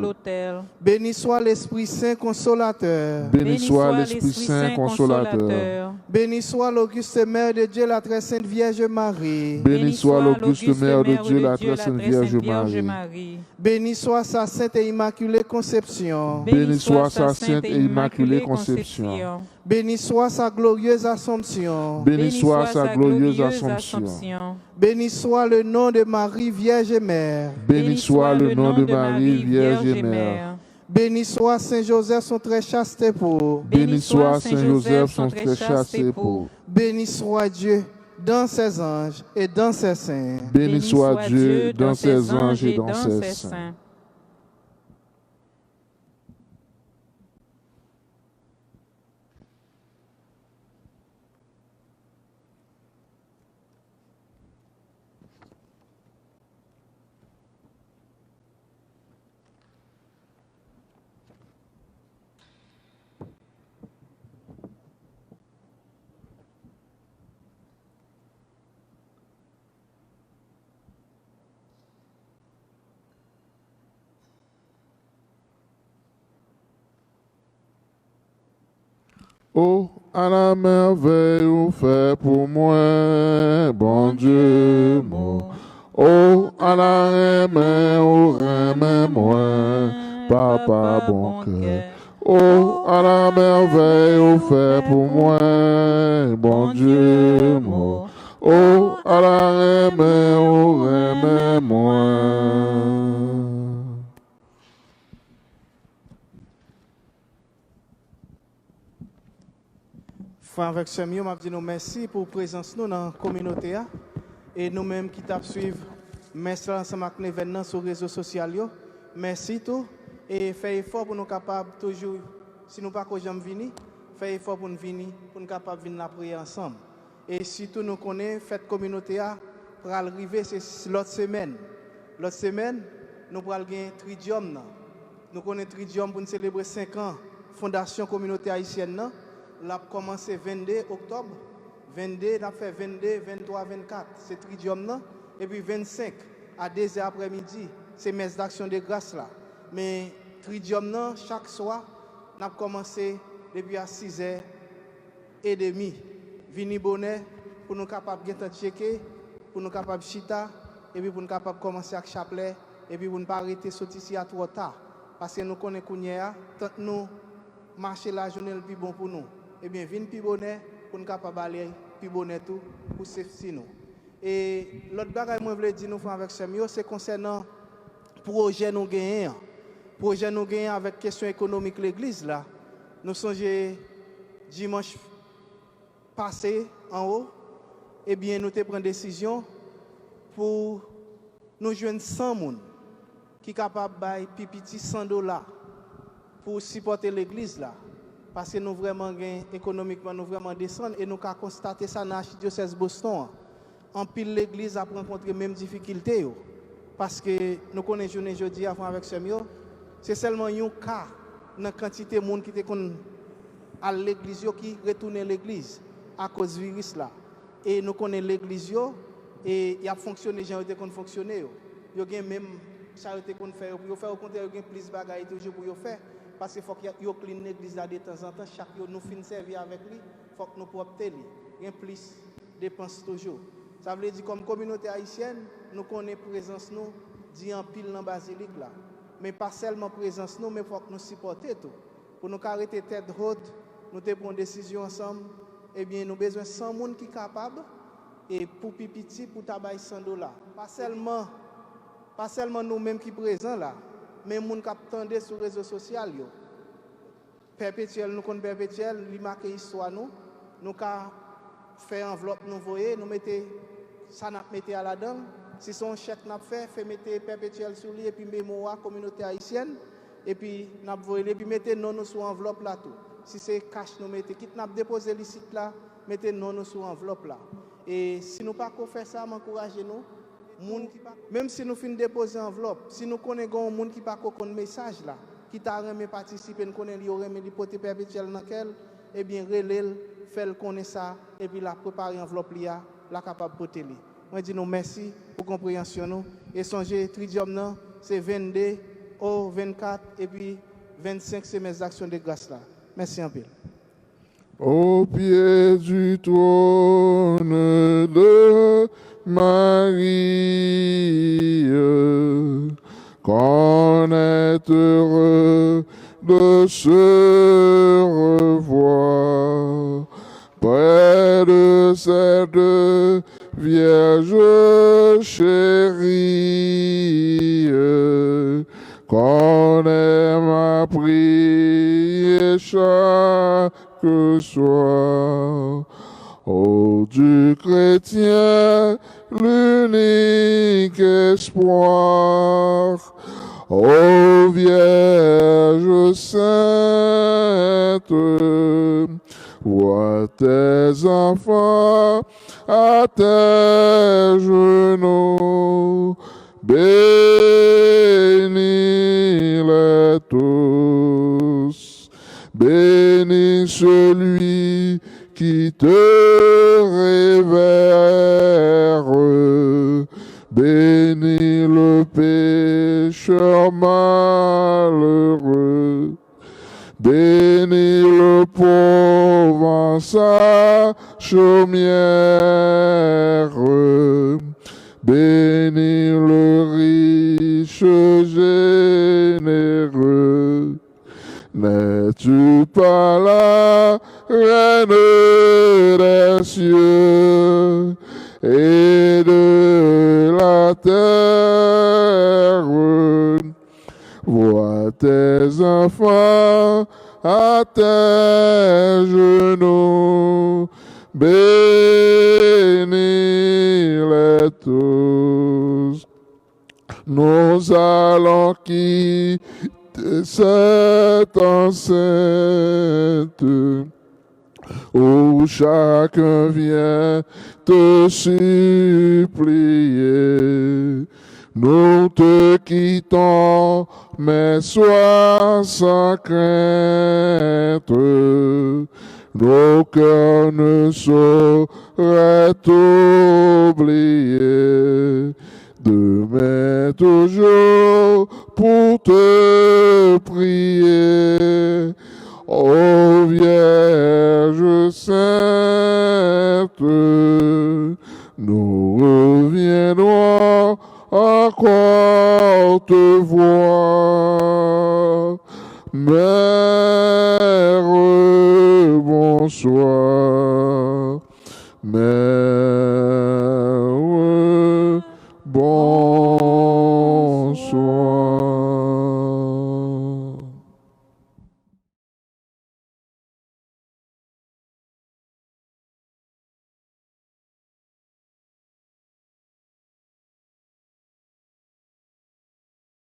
Speaker 2: Béni soit l'Esprit Saint consolateur.
Speaker 4: Béni soit l'Esprit Saint consolateur.
Speaker 2: Béni soit l'auguste Mère de Dieu, la très sainte Vierge Marie.
Speaker 4: Béni soit l'auguste Mère de Dieu, la très sainte Vierge Marie.
Speaker 2: Béni soit sa sainte et immaculée conception.
Speaker 4: Béni soit sa sainte et immaculée conception.
Speaker 2: Béni soit sa glorieuse Assomption.
Speaker 4: Béni soit sa glorieuse Assomption.
Speaker 2: Béni soit le nom de Marie, Vierge Mère.
Speaker 4: Béni soit le nom de Marie, Vierge et Mère.
Speaker 2: Béni soit Saint Joseph, son très chaste époux.
Speaker 4: Béni soit Saint Joseph, son très chaste époux.
Speaker 2: Béni soit Dieu dans ses anges et dans ses saints.
Speaker 4: Béni soit Dieu dans ses anges et dans ses saints. Oh, à la merveille ou fait pour moi, bon Dieu, mon. Oh, à la remè moi, papa bon cœur. Oh, à la merveille ou fait pour moi, bon Dieu, mon. Oh, à la remè moi.
Speaker 2: Frère avec ce mieux, je dis nous merci pour la présence nous dans la communauté et nous-mêmes qui t'avons suivi, merci ensemble avec l'événement sur les réseaux sociaux. Merci tout et fait effort pour nous capables toujours, si nous pas que jamais venir, fait effort pour nous venir, pour nous capables de venir la prier ensemble. Et surtout nous connaissons fête communauté pour arriver c'est l'autre semaine. L'autre semaine, nous allons gagner Tridium. Nous connaissons Tridium pour nous célébrer 5 ans Fondation Communauté Haïtienne. L'a commencé 22 octobre, 22, on a fait 22, 23, 24, c'est Tridium là, et puis 25 à 2h après-midi, c'est messe d'action de grâce là. Mais Tridium là, chaque soir, on a commencé depuis à 6h30, Vini bonnet pour nous capables de checker, pour nous capables de chita, et puis pour nous capables de commencer avec chapelet, et puis pour ne pas arrêter de sortir ici à trop tard. Parce que nous connaissons qu'on tant nous marcher la journée le plus bon pour nous. Eh bien, vin pi bonnet pour nous capable aller pi bonnet tout pour ceci nous. Et l'autre bagage que je voulais dire nous avec ce mieux, c'est concernant le projet nous gagnons. Projet nous gagnons avec question économique l'église là. Nous songeons dimanche passé en haut, eh bien nous avons pris une décision pour nous joindre 100 personnes qui sont capables de payer pipiti $100 pour supporter l'église là. Parce que nous vraiment gain économiquement, nous vraiment descendre et nous avons constaté ça dans l'archidiocèse Boston. En pile l'église a rencontré les mêmes difficultés. Parce que nous connaissons aujourd'hui avant avec ce mieux, c'est seulement un cas dans la quantité de monde qui était à l'église qui retourne à l'église à cause du virus là. Et nous connaissons l'église et il a fonctionné, j'ai été fonctionner. Il y a même charité qu'on fait pour faire au contraire il y a plus de bagages toujours pour faire parce qu'il faut qu'il y ait clean l'église là de temps en temps chaque jour nous fin servir avec lui, il faut que nous propre lui. Il y a plus de dépenses toujours. Ça veut dire comme communauté haïtienne, nous connaissons présence nous dit en pile dans la basilique là. Mais pas seulement présence nous, mais il faut que nous supporter tout. Pour nous arrêter tête haute, nous prenons une décision ensemble. Eh bien, nous avons besoin de 100 personnes qui sont capables et pour pipiti, pour tabac $100. Pas seulement nous-mêmes qui sommes présents là, mais les gens qui attendent sur les réseaux sociaux. Perpétuel, nous connaissons perpétuel, il marque l'histoire nous. Nous avons fait enveloppe, nous voyons, nous mettons ça à la dedans. Si son chèque n'a fait mettre perpétuel sur lui et puis mémoire communauté haïtienne et puis n'a voyé et puis mettez non sur enveloppe là tout. Si c'est cash nous mettez quitte n'a déposer le site là, mettez non sur enveloppe là. Et si nous pas faire ça, m'encourager nous même si nous finissons déposer enveloppe, si nous connaissons un monde qui pas un message là, qui t'a remis participer, nous connaissons il remet l'hypothèse perpétuelle dans quel eh bien relève fait le connaître ça et puis la préparer enveloppe là, la capable porter lui. Moi dis nous merci pour compréhension nous et songez tridium c'est 22 au 24 et puis 25 c'est mes actions de grâce là. Merci un peu.
Speaker 4: Au pied du trône de Marie, qu'on est heureux de se revoir près de cette Vierge chérie, qu'on aime à prier chaque soir. Ô Dieu chrétien, l'unique espoir, ô Vierge sainte, vois tes enfants à tes genoux, bénis-les tous, bénis celui qui te révère, bénis le pécheur malheureux, bénis le pauvre en sa chaumière, bénis le riche généreux. N'es-tu pas la reine des cieux et de la terre? Vois tes enfants à tes genoux, bénis-les tous. Nous allons quitter cette enceinte où chacun vient te supplier. Nous te quittons, mais sois sans crainte. Nos cœurs ne sauraient t'oublier. Demain toujours pour te prier, ô Vierge sainte, nous reviendrons encore te voir. Mère, bonsoir. Mère,